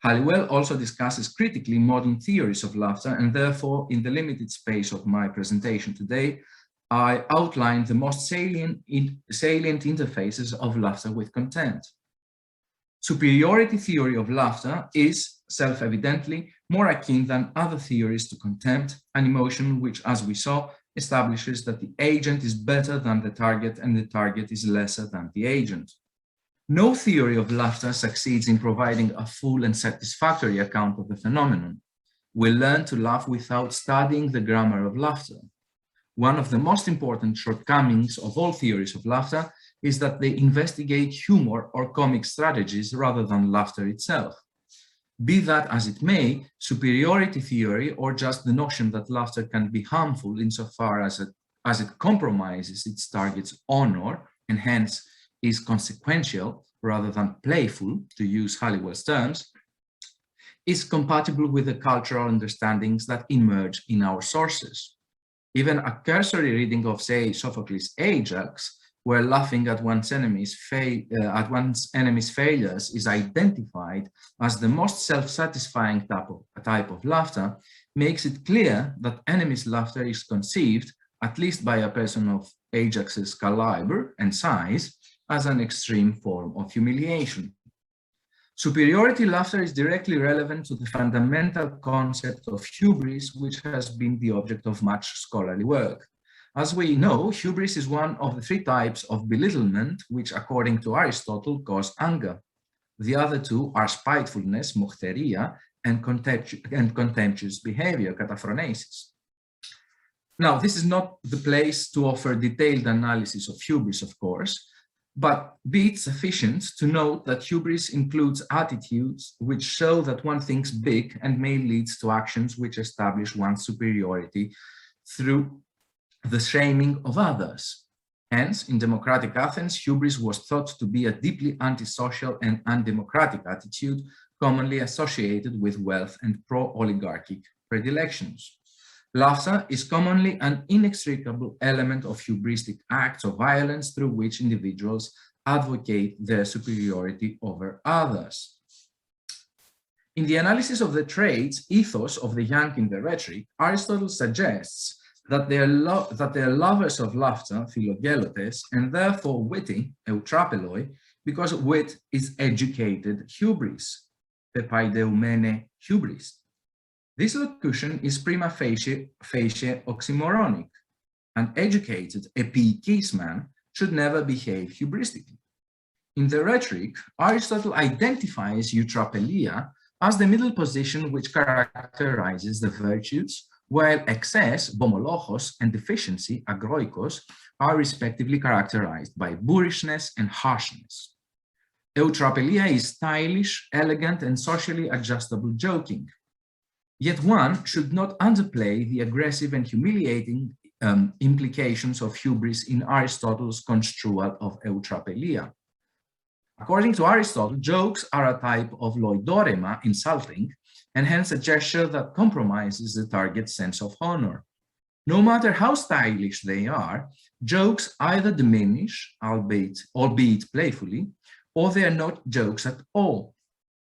[SPEAKER 3] Halliwell also discusses critically modern theories of laughter, and therefore, in the limited space of my presentation today, I outlined the most salient interfaces of laughter with contempt. Superiority theory of laughter is, self-evidently, more akin than other theories to contempt, an emotion which, as we saw, establishes that the agent is better than the target and the target is lesser than the agent. No theory of laughter succeeds in providing a full and satisfactory account of the phenomenon. We learn to laugh without studying the grammar of laughter. One of the most important shortcomings of all theories of laughter is that they investigate humor or comic strategies rather than laughter itself. Be that as it may, superiority theory, or just the notion that laughter can be harmful insofar as it compromises its target's honor and hence is consequential rather than playful, to use Halliwell's terms, is compatible with the cultural understandings that emerge in our sources. Even a cursory reading of, say, Sophocles' Ajax, where laughing at one's enemy's failures is identified as the most self-satisfying type of laughter, makes it clear that enemy's laughter is conceived, at least by a person of Ajax's caliber and size as an extreme form of humiliation. Superiority laughter is directly relevant to the fundamental concept of hubris, which has been the object of much scholarly work. As we know, hubris is one of the three types of belittlement, which, according to Aristotle, cause anger. The other two are spitefulness, mokteria, and contemptuous behavior, kataphronesis. Now, this is not the place to offer detailed analysis of hubris, of course, but be it sufficient to note that hubris includes attitudes which show that one thinks big and may lead to actions which establish one's superiority through the shaming of others. Hence, in democratic Athens, hubris was thought to be a deeply antisocial and undemocratic attitude commonly associated with wealth and pro-oligarchic predilections. Laughter is commonly an inextricable element of hubristic acts of violence through which individuals advocate their superiority over others. In the analysis of the traits, ethos of the young in the rhetoric, Aristotle suggests that they are lovers of laughter, philogelotes, and therefore witty, eutrapeloi, because wit is educated hubris, pepaideumene hubris. This locution is prima facie oxymoronic. An educated epikeis man should never behave hubristically. In the rhetoric, Aristotle identifies eutrapelia as the middle position which characterizes the virtues, while excess, bomolochos, and deficiency, agroikos, are respectively characterized by boorishness and harshness. Eutrapelia is stylish, elegant, and socially adjustable joking. Yet one should not underplay the aggressive and humiliating implications of hubris in Aristotle's construal of eutrapelia. According to Aristotle, jokes are a type of loidorema, insulting, and hence a gesture that compromises the target's sense of honor. No matter how stylish they are, jokes either diminish, albeit playfully, or they are not jokes at all.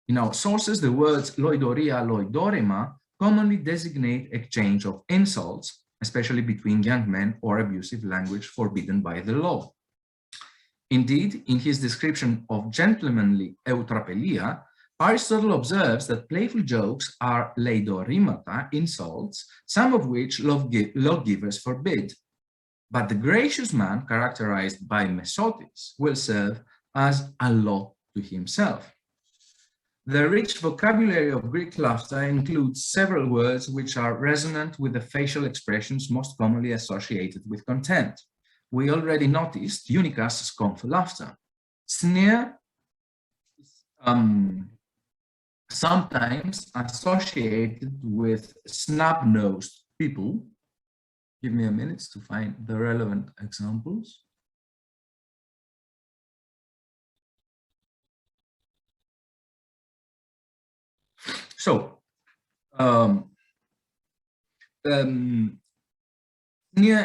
[SPEAKER 3] In our sources, the words loidoria, loidorema commonly designate exchange of insults, especially between young men, or abusive language forbidden by the law. Indeed, in his description of gentlemanly eutrapelia, Aristotle observes that playful jokes are leidorimata, insults, some of which lawgivers forbid. But the gracious man, characterized by mesotis, will serve as a law to himself. The rich vocabulary of Greek laughter includes several words which are resonant with the facial expressions most commonly associated with contempt. We already noticed Unicast's scornful laughter. Sneer is sometimes associated with snub-nosed people. Give me a minute to find the relevant examples. So, sneer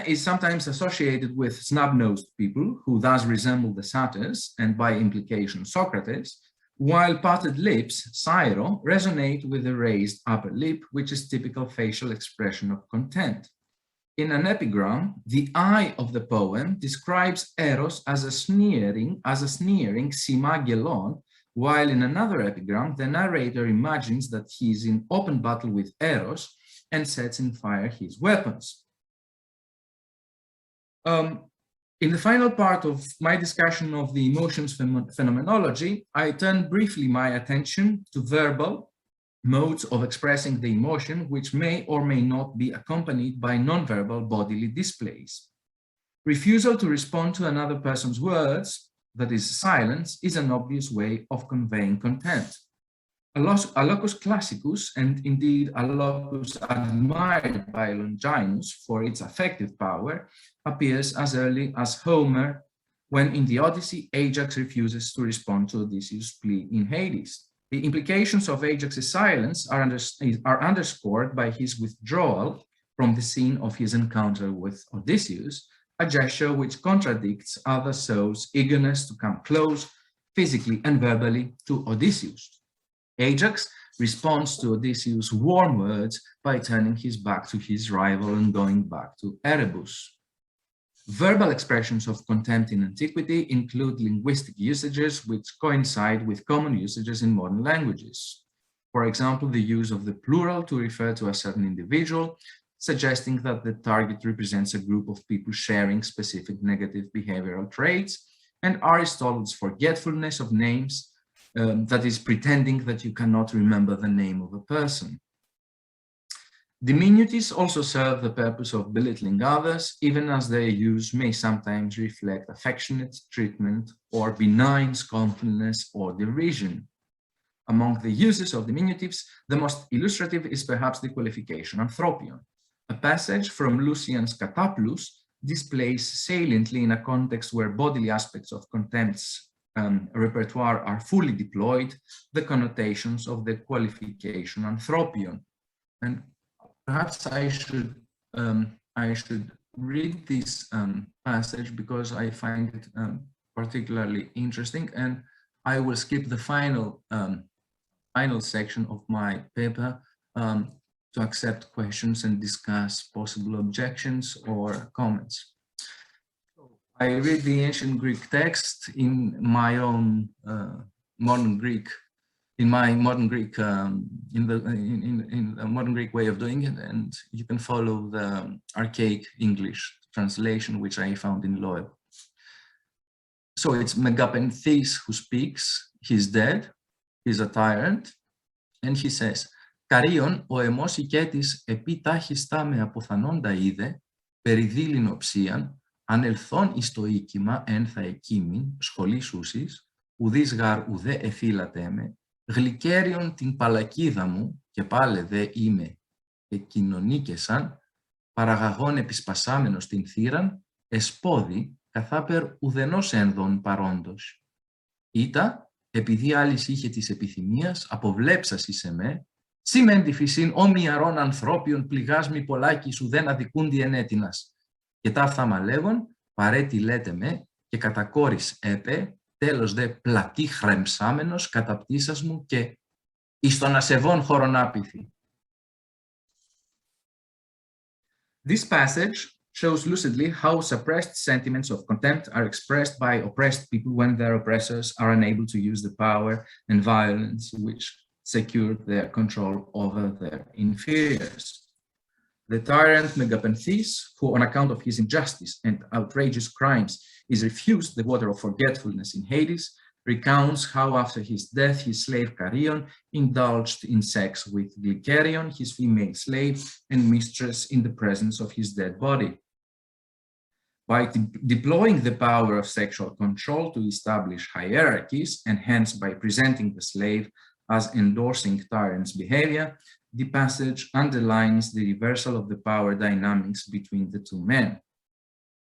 [SPEAKER 3] is sometimes associated with snub-nosed people who thus resemble the satyrs and by implication Socrates, while parted lips, sairo, resonate with the raised upper lip, which is typical facial expression of contempt. In an epigram, the eye of the poem describes Eros as a sneering simagelon, while in another epigram, the narrator imagines that he is in open battle with Eros and sets in fire his weapons. In the final part of my discussion of the emotions phenomenology, I turn briefly my attention to verbal modes of expressing the emotion, which may or may not be accompanied by nonverbal bodily displays. Refusal to respond to another person's words, that is silence, is an obvious way of conveying contempt. A locus classicus, and indeed a locus admired by Longinus for its affective power, appears as early as Homer, when in the Odyssey, Ajax refuses to respond to Odysseus' plea in Hades. The implications of Ajax's silence are underscored by his withdrawal from the scene of his encounter with Odysseus, a gesture which contradicts other souls' eagerness to come close, physically and verbally, to Odysseus. Ajax responds to Odysseus' warm words by turning his back to his rival and going back to Erebus. Verbal expressions of contempt in antiquity include linguistic usages which coincide with common usages in modern languages. For example, the use of the plural to refer to a certain individual, suggesting that the target represents a group of people sharing specific negative behavioral traits, and Aristotle's forgetfulness of names, that is, pretending that you cannot remember the name of a person. Diminutives also serve the purpose of belittling others, even as their use may sometimes reflect affectionate treatment or benign scornfulness or derision. Among the uses of diminutives, the most illustrative is perhaps the qualification anthropion. A passage from Lucian's Cataplus displays saliently, in a context where bodily aspects of Contempt's repertoire are fully deployed, the connotations of the qualification anthropion. And perhaps I should read this passage because I find it particularly interesting, and I will skip the final section of my paper to accept questions and discuss possible objections or comments. I read the ancient Greek text in my own modern Greek, in my modern Greek, in a modern Greek way of doing it, and you can follow the archaic English translation, which I found in Loeb. So it's Megapenthes who speaks. He's dead. He's a tyrant, and he says, «Καρίον, ο αιμός οικέτης επί τάχιστα με αποθανόντα είδε, περί δίλην οψίαν, ανελθόν εις το οίκημα εν θα εκείμην, σχολής ούσης, ουδείς γαρ ουδέ εφύλατε με, γλυκέριον την παλακίδα μου, και πάλε δε είμαι, εκοινωνίκεσαν, παραγαγών επισπασάμενος την θύραν, εσπόδι, καθάπερ ουδενός ένδον παρόντος. Ήτα, επειδή άλλης είχε της επιθυμίας, αποβλέψας εις εμέ, σήμεν τη φυσήν ομοιαρών ανθρώπιων πληγάς μη πολλάκης ουδέν αδικούντι ενέτεινας. Και ταύθαμα λέγον, παρέτη λέτε με, και κατακόρης έπε, τέλος δε πλατή χρεμψάμενος καταπτήσας μου και εις των ασεβών χωρονάπηθη. This passage shows lucidly how suppressed sentiments of contempt are expressed by oppressed people when their oppressors are unable to use the power and violence which secure their control over their inferiors. The tyrant Megapenthes, who on account of his injustice and outrageous crimes is refused the water of forgetfulness in Hades, recounts how after his death his slave Carrion indulged in sex with Glycerion, his female slave and mistress, in the presence of his dead body. By deploying the power of sexual control to establish hierarchies, and hence by presenting the slave as endorsing tyrant's behavior, the passage underlines the reversal of the power dynamics between the two men.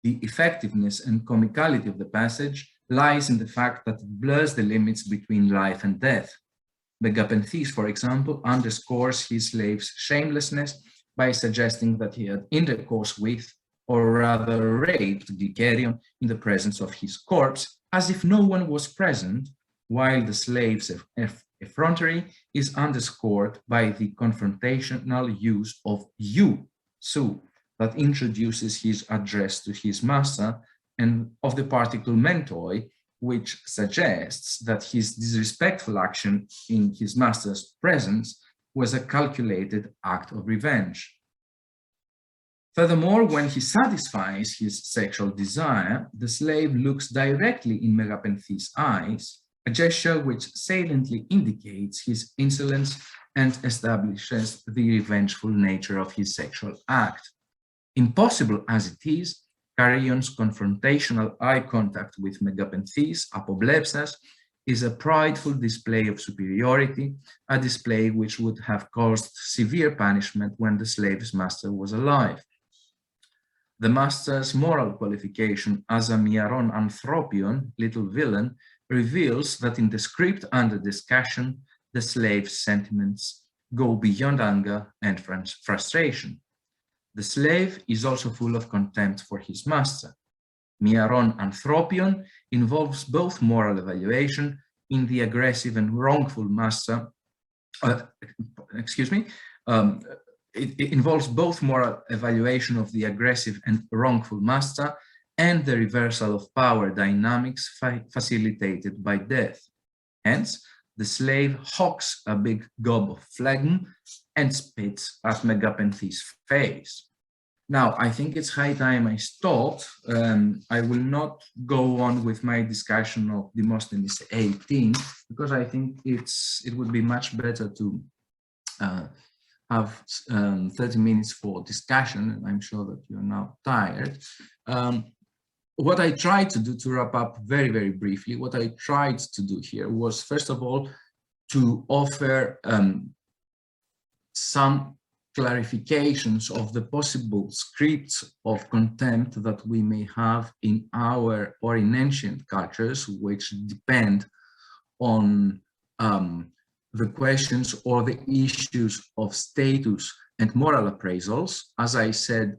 [SPEAKER 3] The effectiveness and comicality of the passage lies in the fact that it blurs the limits between life and death. Megapenthes, for example, underscores his slave's shamelessness by suggesting that he had intercourse with, or rather raped, Glycerion in the presence of his corpse, as if no one was present, while the slave's effrontery is underscored by the confrontational use of you, su, that introduces his address to his master, and of the particle mentoi, which suggests that his disrespectful action in his master's presence was a calculated act of revenge. Furthermore, when he satisfies his sexual desire, the slave looks directly in Megapenthes' eyes, a gesture which saliently indicates his insolence and establishes the revengeful nature of his sexual act. Impossible as it is, Carrion's confrontational eye contact with Megapenthes, apoblepsas, is a prideful display of superiority, a display which would have caused severe punishment when the slave's master was alive. The master's moral qualification as a miaron anthropion, little villain, reveals that in the script under discussion, the slave's sentiments go beyond anger and frustration. The slave is also full of contempt for his master. Miaron anthropion involves both moral evaluation in the aggressive and wrongful master, it involves both moral evaluation of the aggressive and wrongful master and the reversal of power dynamics facilitated by death. Hence, the slave hawks a big gob of phlegm and spits at Megapenthes' face. Now, I think it's high time I stopped. I will not go on with my discussion of Demosthenes 18, because I think it would be much better to have 30 minutes for discussion, and I'm sure that you're now tired. What I tried to do, to wrap up very, very briefly, what I tried to do here was, first of all, to offer some clarifications of the possible scripts of contempt that we may have in our or in ancient cultures, which depend on the questions or the issues of status and moral appraisals. As I said,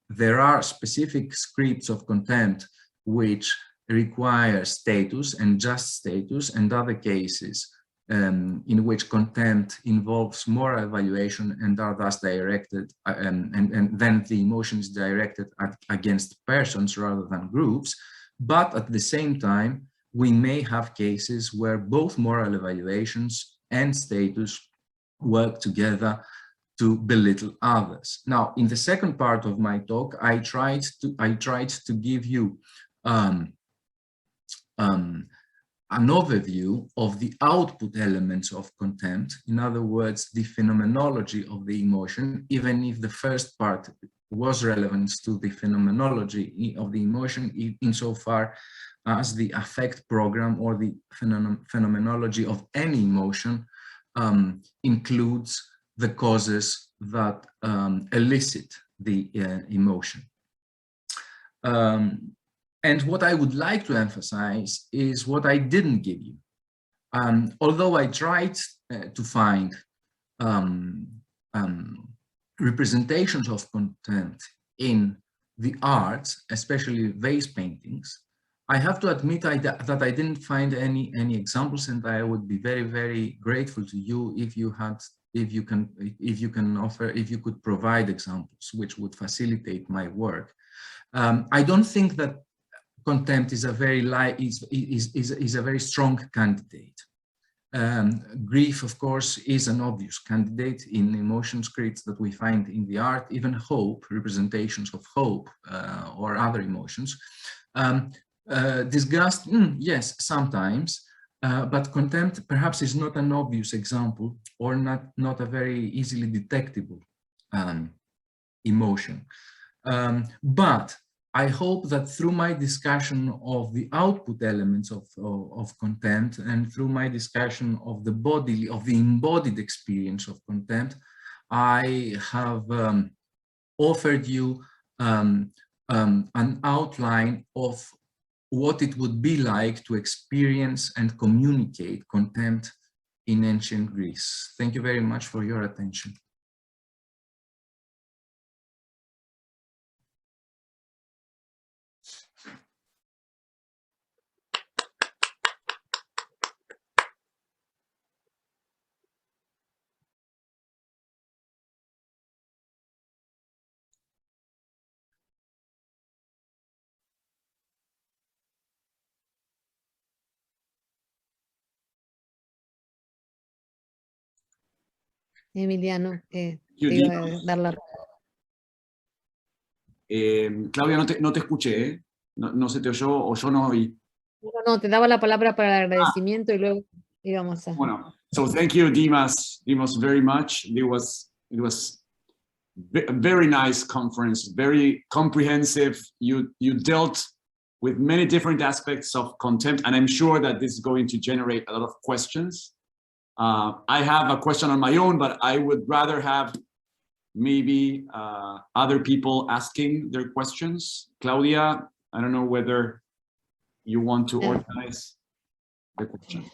[SPEAKER 3] there are specific scripts of contempt which require status and just status, and other cases in which contempt involves moral evaluation and are thus directed, and then the emotion is directed against persons rather than groups. But at the same time, we may have cases where both moral evaluations and status work together to belittle others. Now, in the second part of my talk, I tried to give you an overview of the output elements of contempt, in other words, the phenomenology of the emotion, even if the first part was relevant to the phenomenology of the emotion insofar as the affect program or the phenomenology of any emotion includes the causes that elicit the emotion. And what I would like to emphasize is what I didn't give you. Although I tried to find representations of contempt in the arts, especially vase paintings, I have to admit that I didn't find any examples, and I would be very, very grateful to you if you could provide examples which would facilitate my work. I don't think that contempt is a very strong candidate. Grief, of course, is an obvious candidate in emotion scripts that we find in the art, even hope, representations of hope or other emotions. Disgust, yes, sometimes, but contempt perhaps is not an obvious example, or not a very easily detectable emotion. But I hope that through my discussion of the output elements of contempt, and through my discussion of the embodied experience of contempt, I have offered you an outline of what it would be like to experience and communicate contempt in ancient Greece. Thank you very much for your attention.
[SPEAKER 2] Emiliano, te iba a dar la...
[SPEAKER 1] Claudia, no te escuché, ¿eh? No se te oyó o yo no oí.
[SPEAKER 2] No, te daba la palabra para el agradecimiento y luego íbamos a...
[SPEAKER 1] Bueno, so thank you, Dimos, very much. It was a very nice conference, very comprehensive. You dealt with many different aspects of contempt, and I'm sure that this is going to generate a lot of questions. I have a question on my own, but I would rather have maybe other people asking their questions. Claudia, I don't know whether you want to organize the question.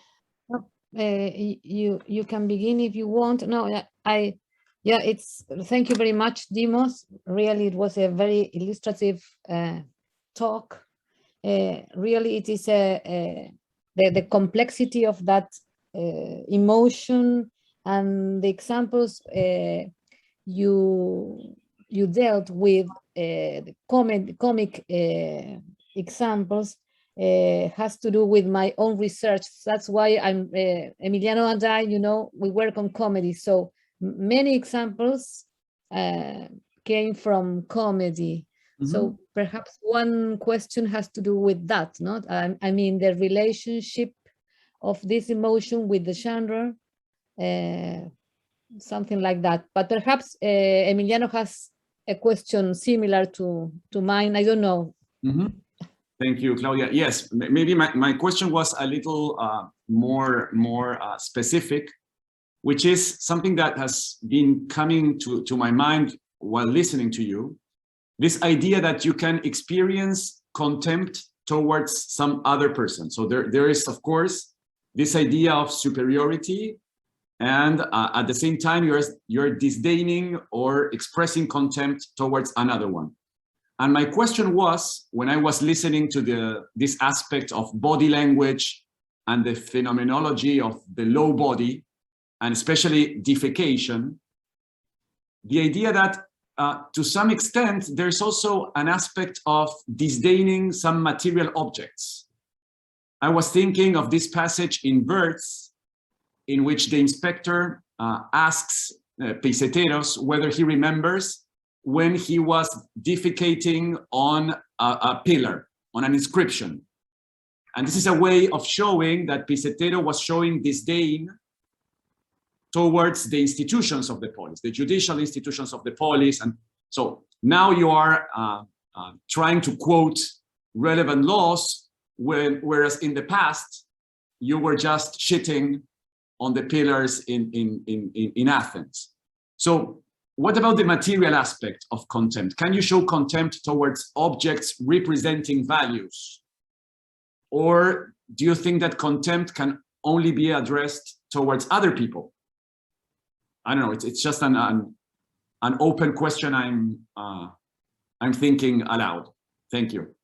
[SPEAKER 2] You can begin if you want. No, thank you very much, Dimos. Really, it was a very illustrative talk. Really, it is the complexity of that emotion and the examples you you dealt with the comic examples has to do with my own research. That's why I'm Emiliano and I, you know, we work on comedy. So many examples came from comedy. So perhaps one question has to do with that, not? I mean, the relationship of this emotion with the genre, something like that. But perhaps Emiliano has a question similar to mine. I don't know.
[SPEAKER 1] Thank you, Claudia. Yes, maybe my question was a little more specific, which is something that has been coming to my mind while listening to you. This idea that you can experience contempt towards some other person. So there is, of course, this idea of superiority, and at the same time, you're disdaining or expressing contempt towards another one. And my question was, when I was listening to this aspect of body language and the phenomenology of the low body, and especially defecation, the idea that to some extent, there's also an aspect of disdaining some material objects. I was thinking of this passage in Birds, in which the inspector asks Peiseteros whether he remembers when he was defecating on a pillar, on an inscription. And this is a way of showing that Peisetero was showing disdain towards the institutions of the polis, the judicial institutions of the polis. And so now you are trying to quote relevant laws, whereas in the past, you were just shitting on the pillars in Athens. So what about the material aspect of contempt? Can you show contempt towards objects representing values? Or do you think that contempt can only be addressed towards other people? I don't know, it's just an open question I'm thinking aloud. Thank you.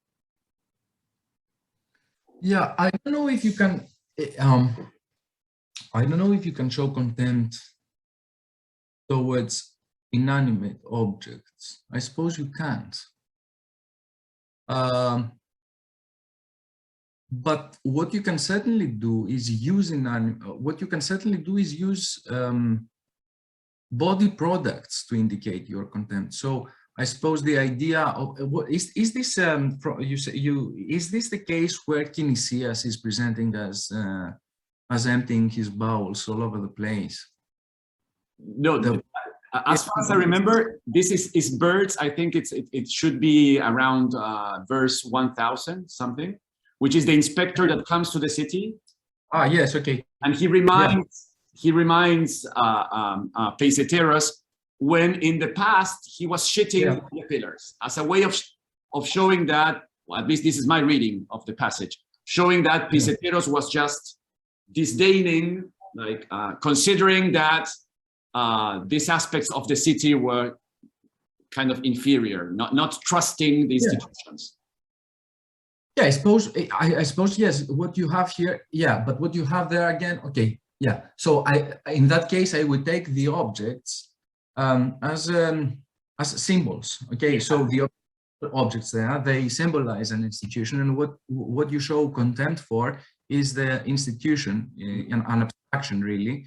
[SPEAKER 3] Yeah, I don't know if you can, I don't know if you can show contempt towards inanimate objects. I suppose you can't. But what you can certainly do is use body products to indicate your contempt. So I suppose the idea of is this is this the case where Kinesias is presenting as emptying his bowels all over the place?
[SPEAKER 1] No, as far as I remember, this is Birds. I think it should be around verse 1000 something, which is the inspector that comes to the city.
[SPEAKER 3] Ah, yes, okay.
[SPEAKER 1] And he reminds Peiseteros when in the past he was shitting on the pillars as a way of showing that, well, at least this is my reading of the passage, showing that Peiseteros was just disdaining, like considering that these aspects of the city were kind of inferior, not trusting the institutions.
[SPEAKER 3] Yeah, I suppose yes. What you have here, but what you have there again, okay. Yeah, so in that case, I would take the objects as symbols. Okay, so the objects there, they symbolize an institution, and what you show contempt for is the institution, an abstraction really,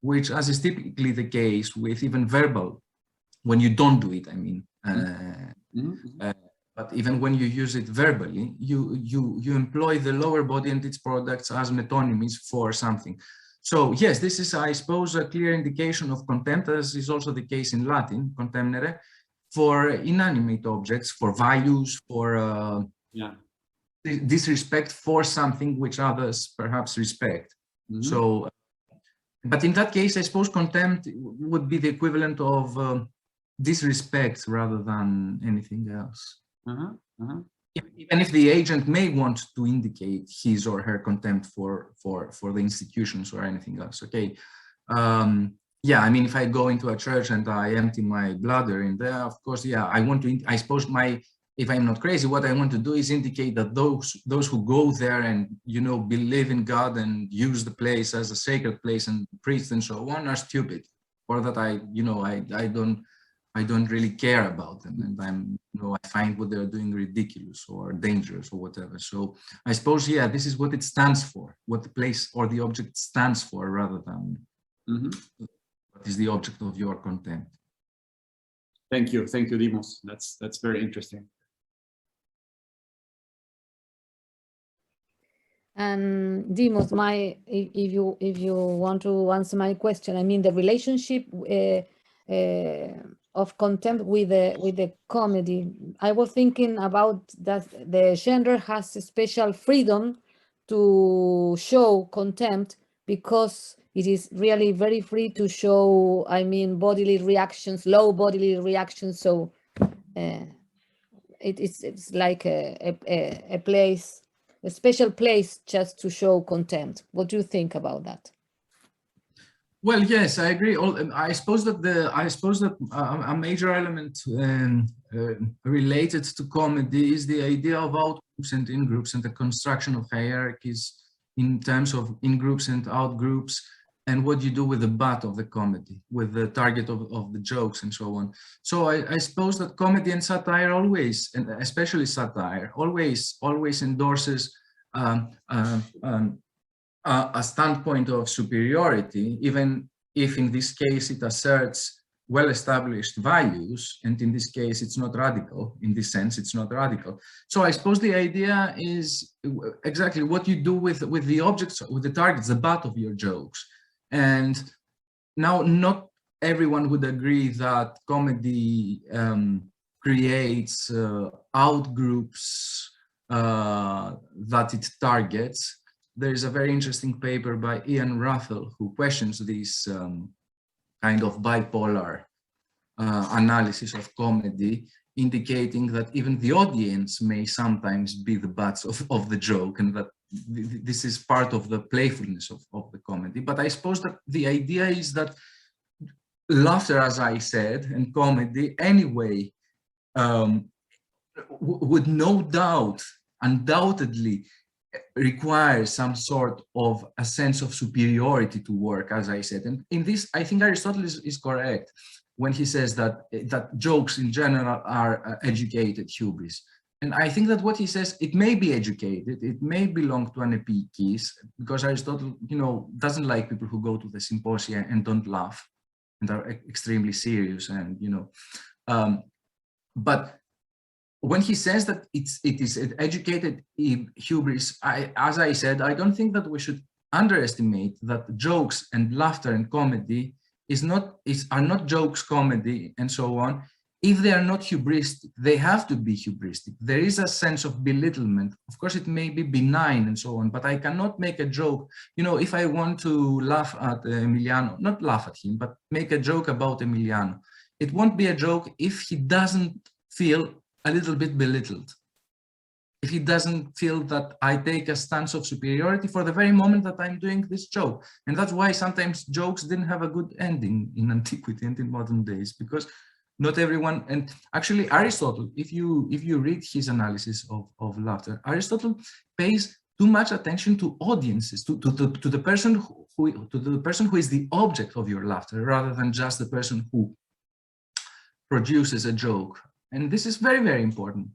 [SPEAKER 3] which, as is typically the case with even verbal, when you don't do it, I mean. But even when you use it verbally, you employ the lower body and its products as metonymies for something. So yes, this is, I suppose, a clear indication of contempt, as is also the case in Latin, contemnere, for inanimate objects, for values, for disrespect for something which others perhaps respect. So, but in that case, I suppose contempt would be the equivalent of disrespect rather than anything else. Even if the agent may want to indicate his or her contempt for the institutions or anything else, okay. Yeah, I mean, if I go into a church and I empty my bladder in there, of course, yeah, I want to, I suppose if I'm not crazy, what I want to do is indicate that those who go there and, you know, believe in God and use the place as a sacred place and priest and so on are stupid, or that I don't I don't really care about them, and I find what they're doing ridiculous or dangerous or whatever. So I suppose, yeah, this is what it stands for, what the place or the object stands for, rather than what is the object of your contempt.
[SPEAKER 1] Thank you, Dimos. That's very interesting.
[SPEAKER 2] And Dimos, if you want to answer my question, I mean the relationship of contempt with the comedy. I was thinking about that the genre has a special freedom to show contempt because it is really very free to show, I mean, bodily reactions, low bodily reactions. So it's like a place, a special place just to show contempt. What do you think about that?
[SPEAKER 3] Well, yes, I agree. I suppose that a major element related to comedy is the idea of out-groups and in-groups and the construction of hierarchies in terms of in-groups and out-groups, and what you do with the butt of the comedy, with the target of the jokes and so on. So I suppose that comedy and satire always, and especially satire, always endorses a standpoint of superiority, even if in this case it asserts well-established values, and in this case it's not radical. In this sense, it's not radical. So I suppose the idea is exactly what you do with the objects, with the targets, the butt of your jokes. And now, not everyone would agree that comedy creates out-groups that it targets. There is a very interesting paper by Ian Ruffell who questions this kind of bipolar analysis of comedy, indicating that even the audience may sometimes be the butts of the joke, and that this is part of the playfulness of the comedy. But I suppose that the idea is that laughter, as I said, and comedy anyway would no doubt, undoubtedly, require some sort of a sense of superiority to work, as I said. And in this, I think Aristotle is correct when he says that jokes in general are educated hubris. And I think that what he says, it may be educated, it may belong to an epikis, because Aristotle, doesn't like people who go to the symposia and don't laugh and are extremely serious, and but when he says that it is educated hubris, as I said, I don't think that we should underestimate that jokes and laughter and comedy are not jokes, comedy, and so on. If they are not hubristic, they have to be hubristic. There is a sense of belittlement. Of course, it may be benign and so on, but I cannot make a joke. If I want to laugh at Emiliano, not laugh at him, but make a joke about Emiliano, it won't be a joke if he doesn't feel a little bit belittled. If he doesn't feel that I take a stance of superiority for the very moment that I'm doing this joke. And that's why sometimes jokes didn't have a good ending in antiquity and in modern days, because not everyone, and actually Aristotle, if you read his analysis of laughter, Aristotle pays too much attention to audiences, to the person who is the object of your laughter, rather than just the person who produces a joke. And this is very, very important,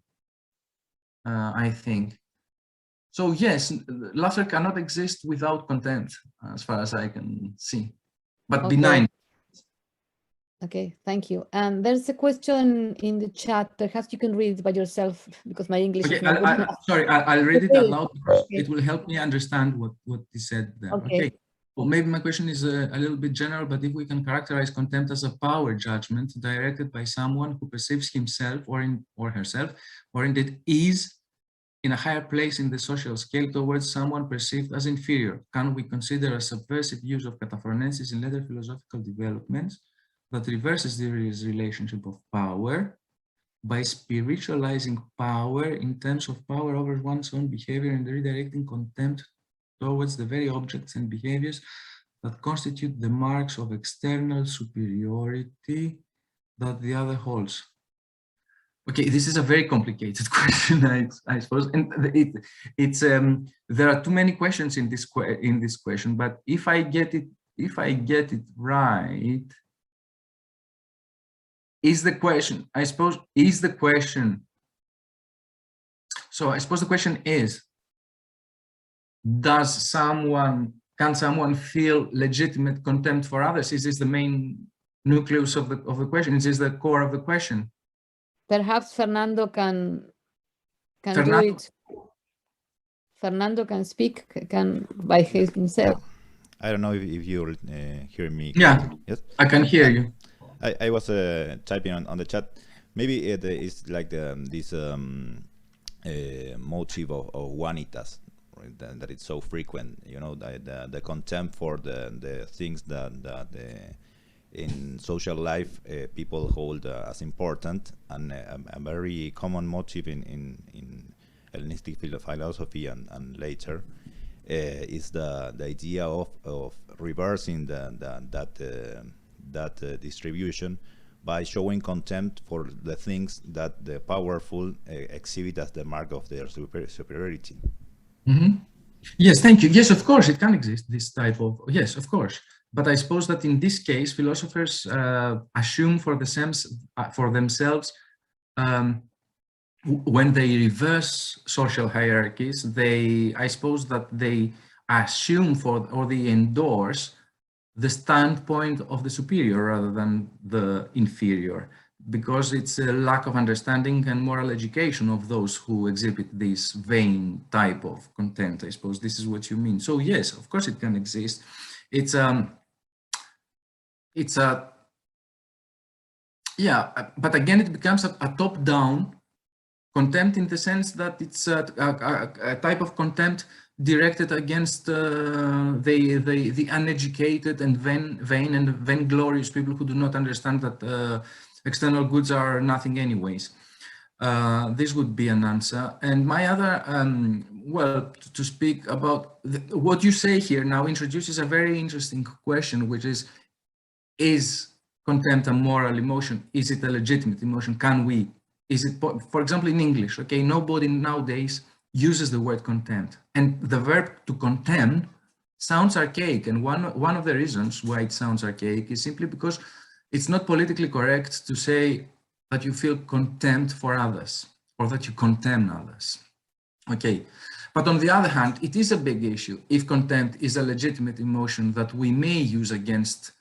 [SPEAKER 3] I think. So yes, laughter cannot exist without contempt, as far as I can see, but
[SPEAKER 2] Okay.
[SPEAKER 3] benign.
[SPEAKER 2] Okay, thank you. And there's a question in the chat. Perhaps you can read it by yourself, because my English
[SPEAKER 3] Okay,
[SPEAKER 2] is not good enough.
[SPEAKER 3] sorry, I'll read it aloud because
[SPEAKER 2] Okay.
[SPEAKER 3] it will help me understand what is said there.
[SPEAKER 2] Okay.
[SPEAKER 3] Well, maybe my question is a little bit general, but if we can characterize contempt as a power judgment directed by someone who perceives himself or herself, or indeed is in a higher place in the social scale towards someone perceived as inferior, can we consider a subversive use of kataphronesis in later philosophical developments that reverses the relationship of power by spiritualizing power in terms of power over one's own behavior and redirecting contempt towards the very objects and behaviors that constitute the marks of external superiority that the other holds? Okay, this is a very complicated question, I suppose, and there are too many questions in this question. But if I get it right, if I get it is the question, I suppose, is the question. So I suppose the question is, can someone feel legitimate contempt for others? Is this the main nucleus of the question? Is this the core of the question?
[SPEAKER 2] Perhaps Fernando can do it. Fernando can speak by himself.
[SPEAKER 4] I don't know if you're hearing me.
[SPEAKER 3] Yeah,
[SPEAKER 4] yes,
[SPEAKER 3] I can hear you.
[SPEAKER 4] I was typing on the chat. Maybe it's like this motive of vanitas, right? That it's so frequent. You know, the contempt for the things that in social life people hold as important, and a very common motive in Hellenistic philosophy and later is the idea of reversing that distribution by showing contempt for the things that the powerful exhibit as the mark of their superiority.
[SPEAKER 3] Mm-hmm. Yes, thank you. Yes, of course, it can exist, this type of, yes, of course. But I suppose that in this case, philosophers assume for themselves when they reverse social hierarchies, I suppose that they assume or they endorse the standpoint of the superior rather than the inferior, because it's a lack of understanding and moral education of those who exhibit this vain type of contempt. I suppose this is what you mean. So yes, of course it can exist. Yeah, but again, it becomes a top-down contempt in the sense that it's a type of contempt directed against the uneducated and vain and vainglorious people who do not understand that external goods are nothing anyways. This would be an answer. And my other, well, to speak about what you say here now introduces a very interesting question, which is contempt a moral emotion? Is it a legitimate emotion? Is it, for example, in English, okay, nobody nowadays uses the word contempt, and the verb to contemn sounds archaic, and one of the reasons why it sounds archaic is simply because it's not politically correct to say that you feel contempt for others or that you contemn others. Okay, but on the other hand, it is a big issue if contempt is a legitimate emotion that we may use against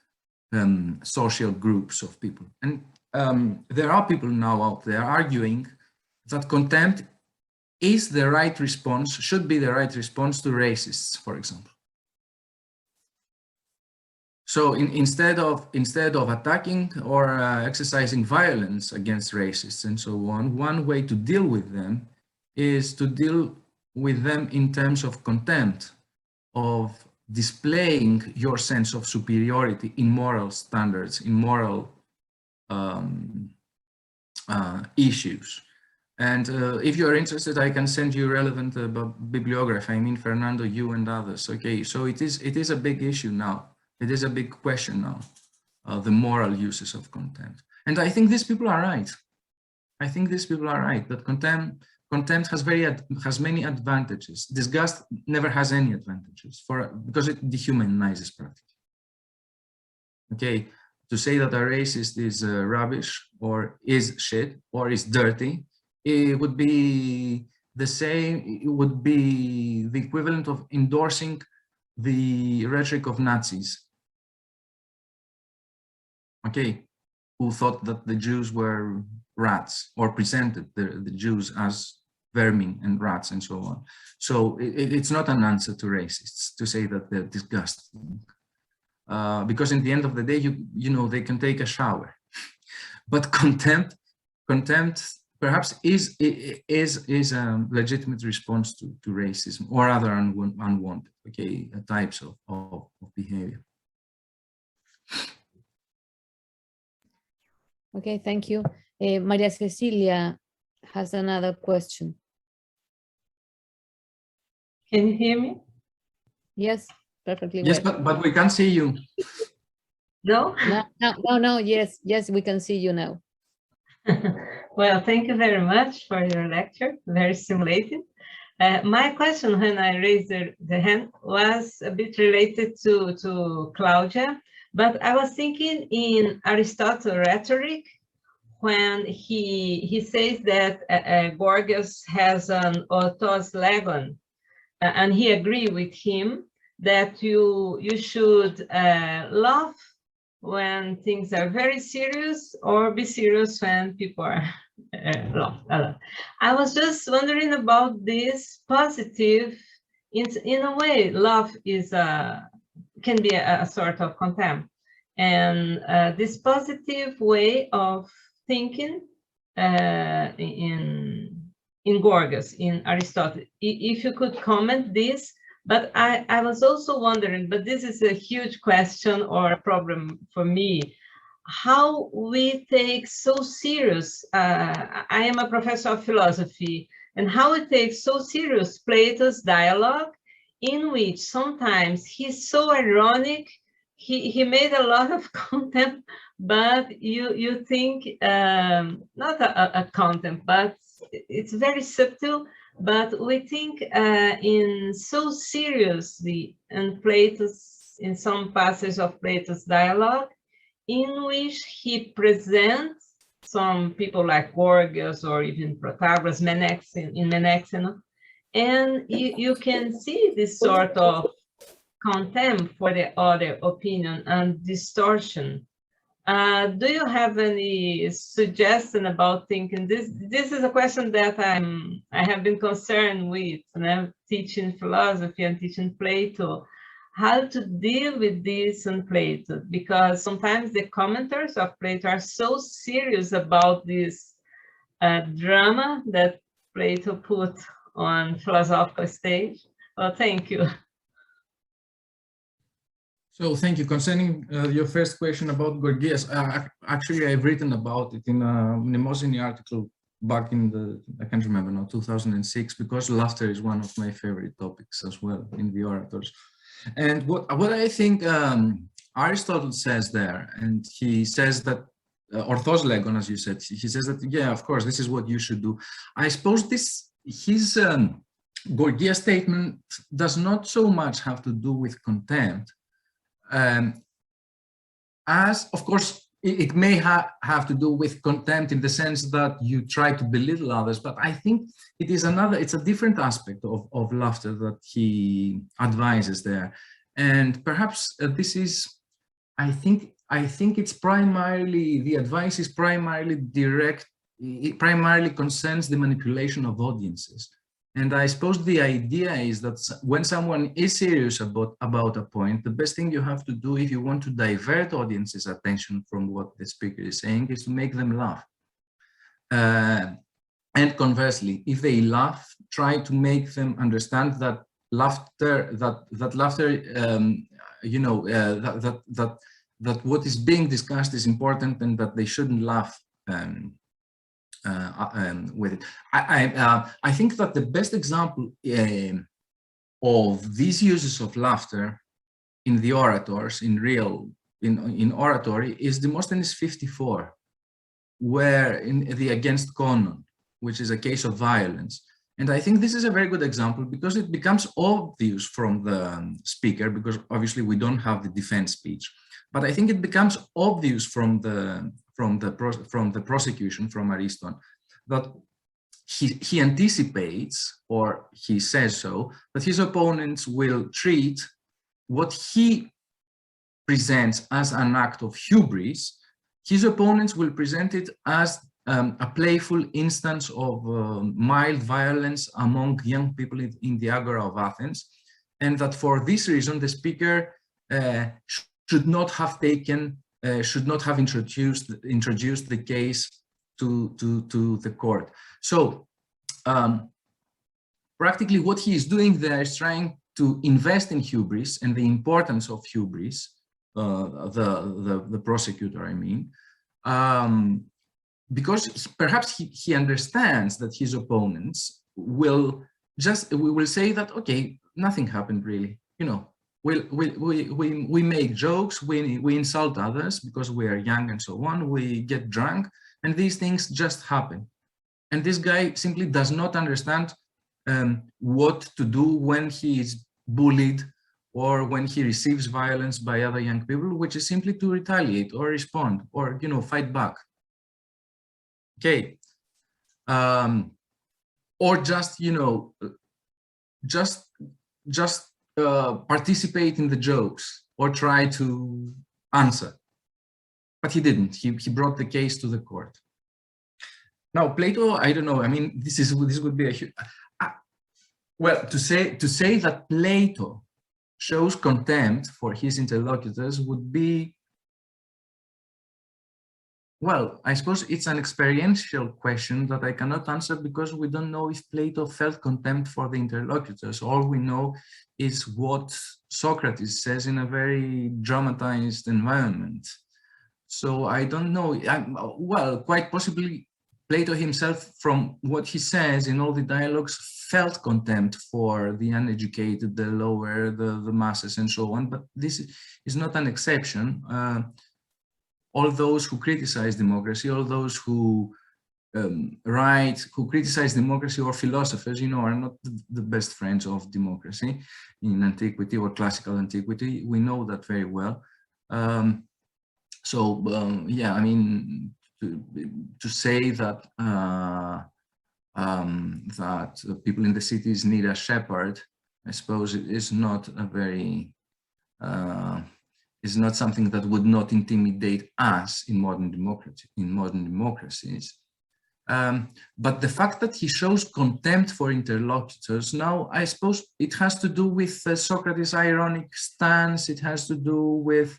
[SPEAKER 3] social groups of people. And there are people now out there arguing that contempt is the right response, should be the right response to racists, for example. So instead of attacking or exercising violence against racists and so on, one way to deal with them is to deal with them in terms of contempt, of displaying your sense of superiority in moral standards, in moral issues. And if you're interested, I can send you relevant bibliography. I mean, Fernando, you and others. Okay, so it is a big issue now. It is a big question now, the moral uses of contempt. And I think these people are right. I think these people are right, that contempt has many advantages. Disgust never has any advantages because it dehumanizes practically. Okay, to say that a racist is rubbish or is shit or is dirty, it would be the same, it would be the equivalent of endorsing the rhetoric of Nazis. Okay, who thought that the Jews were rats or presented the Jews as vermin and rats and so on. So it's not an answer to racists to say that they're disgusting, because in the end of the day, you know, they can take a shower. But contempt perhaps is a legitimate response to racism or other unwanted, okay, types of behavior.
[SPEAKER 2] Okay, thank you. Maria Cecilia has another question.
[SPEAKER 5] Can you hear me?
[SPEAKER 2] Yes, perfectly
[SPEAKER 3] yes,
[SPEAKER 2] well.
[SPEAKER 3] but we can't see you.
[SPEAKER 5] No?
[SPEAKER 2] No, yes, we can see you now.
[SPEAKER 5] Well, thank you very much for your lecture, very stimulating. My question when I raised the hand was a bit related to Claudia, but I was thinking in Aristotle's rhetoric, when he says that Gorgias has an autos legon, and he agree with him that you should laugh when things are very serious, or be serious when people are laugh. I was just wondering about this positive. In a way, love is can be a sort of contempt, and this positive way of thinking in Gorgias, in Aristotle. If you could comment this, but I was also wondering, but this is a huge question or a problem for me, how we take so serious, I am a professor of philosophy, and how we take so serious Plato's dialogue, in which sometimes he's so ironic, he made a lot of contempt, but you think, not a contempt, but it's very subtle, but we think in so seriously in Plato's, in some passages of Plato's dialogue, in which he presents some people like Gorgias or even Protagoras, in Menexenus, and you can see this sort of contempt for the other opinion and distortion. Do you have any suggestion about thinking this? This is a question that I have been concerned with, and I'm teaching philosophy and teaching Plato, how to deal with this in Plato, because sometimes the commenters of Plato are so serious about this drama that Plato put on philosophical stage. Well, thank you.
[SPEAKER 3] So thank you. Concerning your first question about Gorgias, actually I've written about it in a Mnemosyne article back in I can't remember now, 2006, because laughter is one of my favorite topics as well in the orators. And what I think Aristotle says there, and he says that, orthos legon, as you said, he says that, yeah, of course, this is what you should do. I suppose his Gorgias statement does not so much have to do with contempt, as, of course, it may have to do with contempt in the sense that you try to belittle others, but I think it's a different aspect of laughter that he advises there. And perhaps this is, I think it's primarily, the advice is primarily direct, it primarily concerns the manipulation of audiences. And I suppose the idea is that when someone is serious about a point, the best thing you have to do if you want to divert audiences' attention from what the speaker is saying is to make them laugh. And conversely, if they laugh, try to make them understand that laughter, that what is being discussed is important and that they shouldn't laugh with it. I think that the best example of these uses of laughter in the orators, in oratory, is Demosthenes 54, where in the Against Conon, which is a case of violence. And I think this is a very good example because it becomes obvious from the speaker, because obviously we don't have the defense speech, but I think it becomes obvious from the prosecution, from Ariston, that he anticipates, or he says so, that his opponents will treat what he presents as an act of hubris, his opponents will present it as a playful instance of mild violence among young people in the Agora of Athens, and that for this reason the speaker should not have introduced the case to the court. So practically what he is doing there is trying to invest in hubris and the importance of hubris, the prosecutor, I mean, because perhaps he understands that his opponents will say that, okay, nothing happened really, you know, we make jokes, we insult others because we are young and so on, we get drunk, and these things just happen. And this guy simply does not understand what to do when he is bullied or when he receives violence by other young people, which is simply to retaliate or respond or, you know, fight back. Okay. Or just, you know, just participate in the jokes or try to answer. But he didn't. He brought the case to the court. Now, Plato, I don't know. I mean, this would be a huge. Well, to say that Plato shows contempt for his interlocutors would be, well, I suppose it's an experiential question that I cannot answer because we don't know if Plato felt contempt for the interlocutors. All we know is what Socrates says in a very dramatized environment. So I don't know. Well, quite possibly Plato himself, from what he says in all the dialogues, felt contempt for the uneducated, the lower, the masses, and so on. But this is not an exception. All those who criticize democracy, all those who who criticize democracy, or philosophers, you know, are not the best friends of democracy in antiquity or classical antiquity. We know that very well. Yeah, I mean, to say that that people in the cities need a shepherd, I suppose it is not a very is not something that would not intimidate us in modern democracies. But the fact that he shows contempt for interlocutors, now I suppose it has to do with Socrates' ironic stance. It has to do with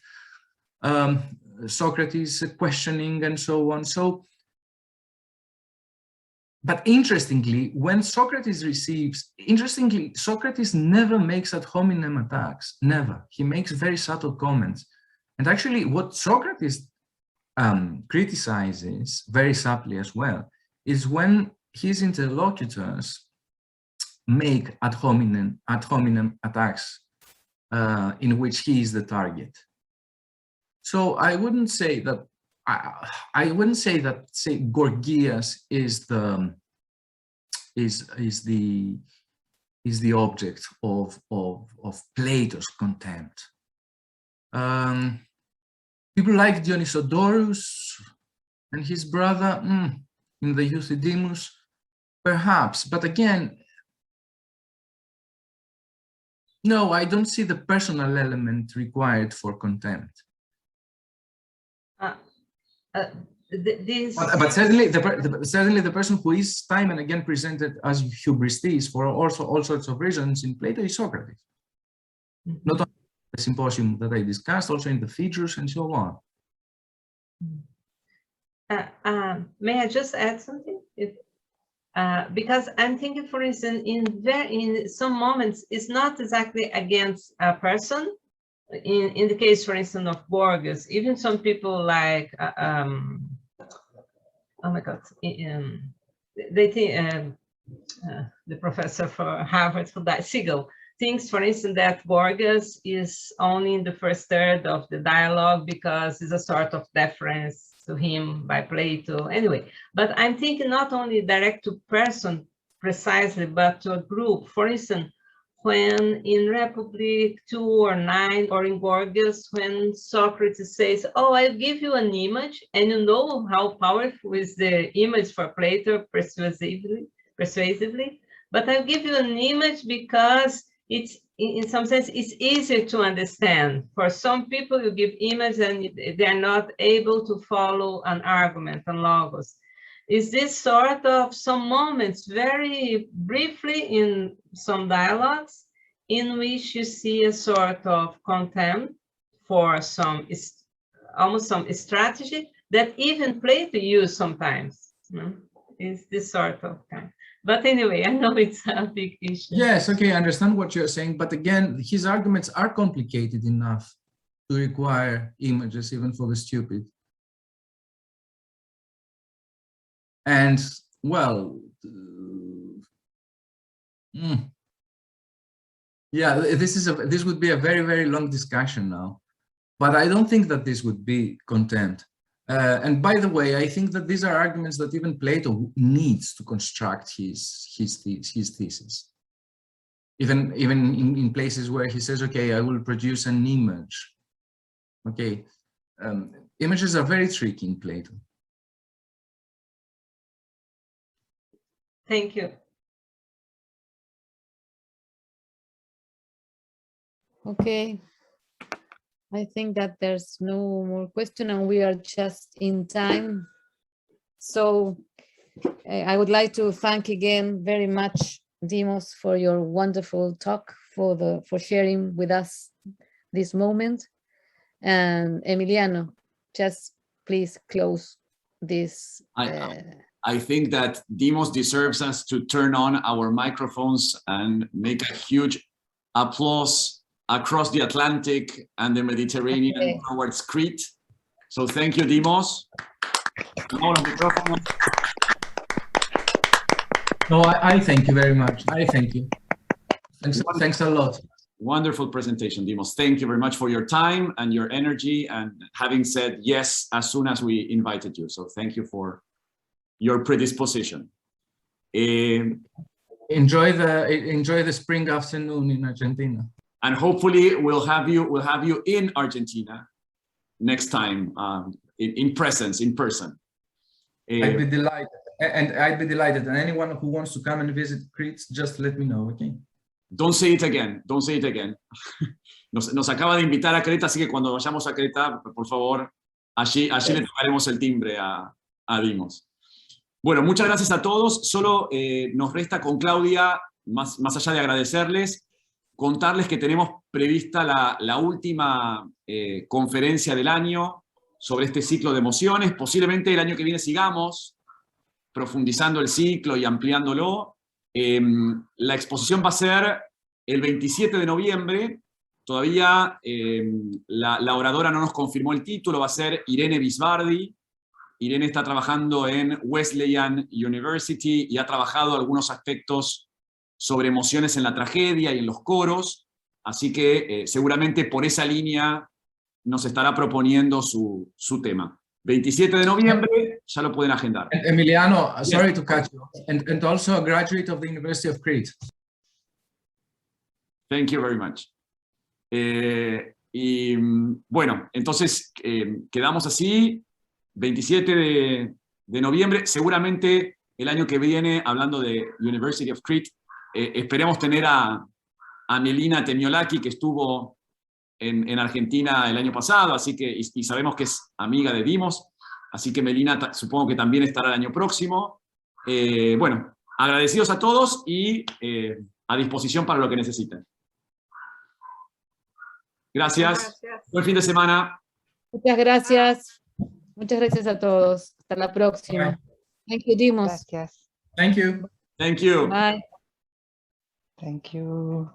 [SPEAKER 3] Socrates questioning and so on. So, but interestingly, when Socrates receives, Socrates never makes ad hominem attacks, never. He makes very subtle comments. And actually what Socrates criticizes very subtly as well is when his interlocutors make ad hominem attacks in which he is the target. So I wouldn't say that say Gorgias is the object of Plato's contempt. People like Dionysiodorus and his brother in the Euthydemus, perhaps, but again, no, I don't see the personal element required for contempt. But certainly the person who is time and again presented as hubristes for all sorts of reasons in Plato is Socrates. Mm-hmm. Not only the symposium that I discussed, also in the features and so on.
[SPEAKER 5] May I just add something? Because I'm thinking, for instance, in some moments, it's not exactly against a person. In the case, for instance, of Gorgias, even some people like, oh my God, they think, the professor for Harvard, Siegel, thinks, for instance, that Gorgias is only in the first third of the dialogue because it's a sort of deference to him by Plato. Anyway, but I'm thinking not only direct to person precisely, but to a group. For instance, when in Republic 2 or 9 or in Gorgias, when Socrates says, oh, I'll give you an image, and you know how powerful is the image for Plato persuasively, but I'll give you an image because it's, in some sense, it's easier to understand. For some people, you give image and they're not able to follow an argument, an logos. Is this sort of some moments, very briefly in some dialogues, in which you see a sort of contempt for some, almost some strategy that even Plato used sometimes. Is this sort of kind. But anyway, I know it's a big issue.
[SPEAKER 3] Yes, okay, I understand what you're saying. But again, his arguments are complicated enough to require images, even for the stupid. And well, yeah, this would be a very, very long discussion now, but I don't think that this would be contempt. And by the way, I think that these are arguments that even Plato needs to construct his thesis. Even in places where he says, okay, I will produce an image. Okay, images are very tricky in Plato.
[SPEAKER 5] Thank you.
[SPEAKER 2] Okay. I think that there's no more question and we are just in time. So I would like to thank again very much, Dimos, for your wonderful talk, for sharing with us this moment. And Emiliano, just please close this.
[SPEAKER 1] I think that Dimos deserves us to turn on our microphones and make a huge applause across the Atlantic and the Mediterranean towards Crete. So thank you, Dimos.
[SPEAKER 3] No, I thank you very much. I thank you. Thanks a lot.
[SPEAKER 1] Wonderful presentation, Dimos. Thank you very much for your time and your energy and having said yes as soon as we invited you. So thank you for your predisposition.
[SPEAKER 3] Enjoy the spring afternoon in Argentina.
[SPEAKER 1] And hopefully we'll have you in Argentina next time, in person.
[SPEAKER 3] I'd be delighted. And anyone who wants to come and visit Crete, just let me know, okay?
[SPEAKER 1] Don't say it again. Don't say it again. Nos acaba de invitar a Creta, así que cuando vayamos a Creta, por favor, allí le tocaremos el timbre a Dimos. Bueno, muchas gracias a todos. Solo nos resta con Claudia, más allá de agradecerles, contarles que tenemos prevista la última conferencia del año sobre este ciclo de emociones. Posiblemente el año que viene sigamos profundizando el ciclo y ampliándolo. La exposición va a ser el 27 de noviembre. Todavía la oradora no nos confirmó el título, va a ser Irene Bisbardi. Irene está trabajando en Wesleyan University y ha trabajado algunos aspectos sobre emociones en la tragedia y en los coros, así que seguramente por esa línea nos estará proponiendo su tema. 27 de noviembre, ya lo pueden agendar.
[SPEAKER 3] Emiliano, sorry to cut you, and also a graduate of the University of Crete.
[SPEAKER 1] Thank you very much. Y bueno, entonces quedamos así, 27 de noviembre, seguramente el año que viene, hablando de University of Crete, esperemos tener a Melina Temiolaki, que estuvo en Argentina el año pasado, así que, y sabemos que es amiga de Dimos, así que Melina supongo que también estará el año próximo. Bueno, agradecidos a todos y a disposición para lo que necesiten. Gracias. Buen fin de semana.
[SPEAKER 2] Muchas gracias. Muchas gracias a todos. Hasta la próxima. Thank you, Dimos.
[SPEAKER 6] Gracias.
[SPEAKER 3] Thank you.
[SPEAKER 1] Thank you.
[SPEAKER 2] Bye.
[SPEAKER 6] Thank you.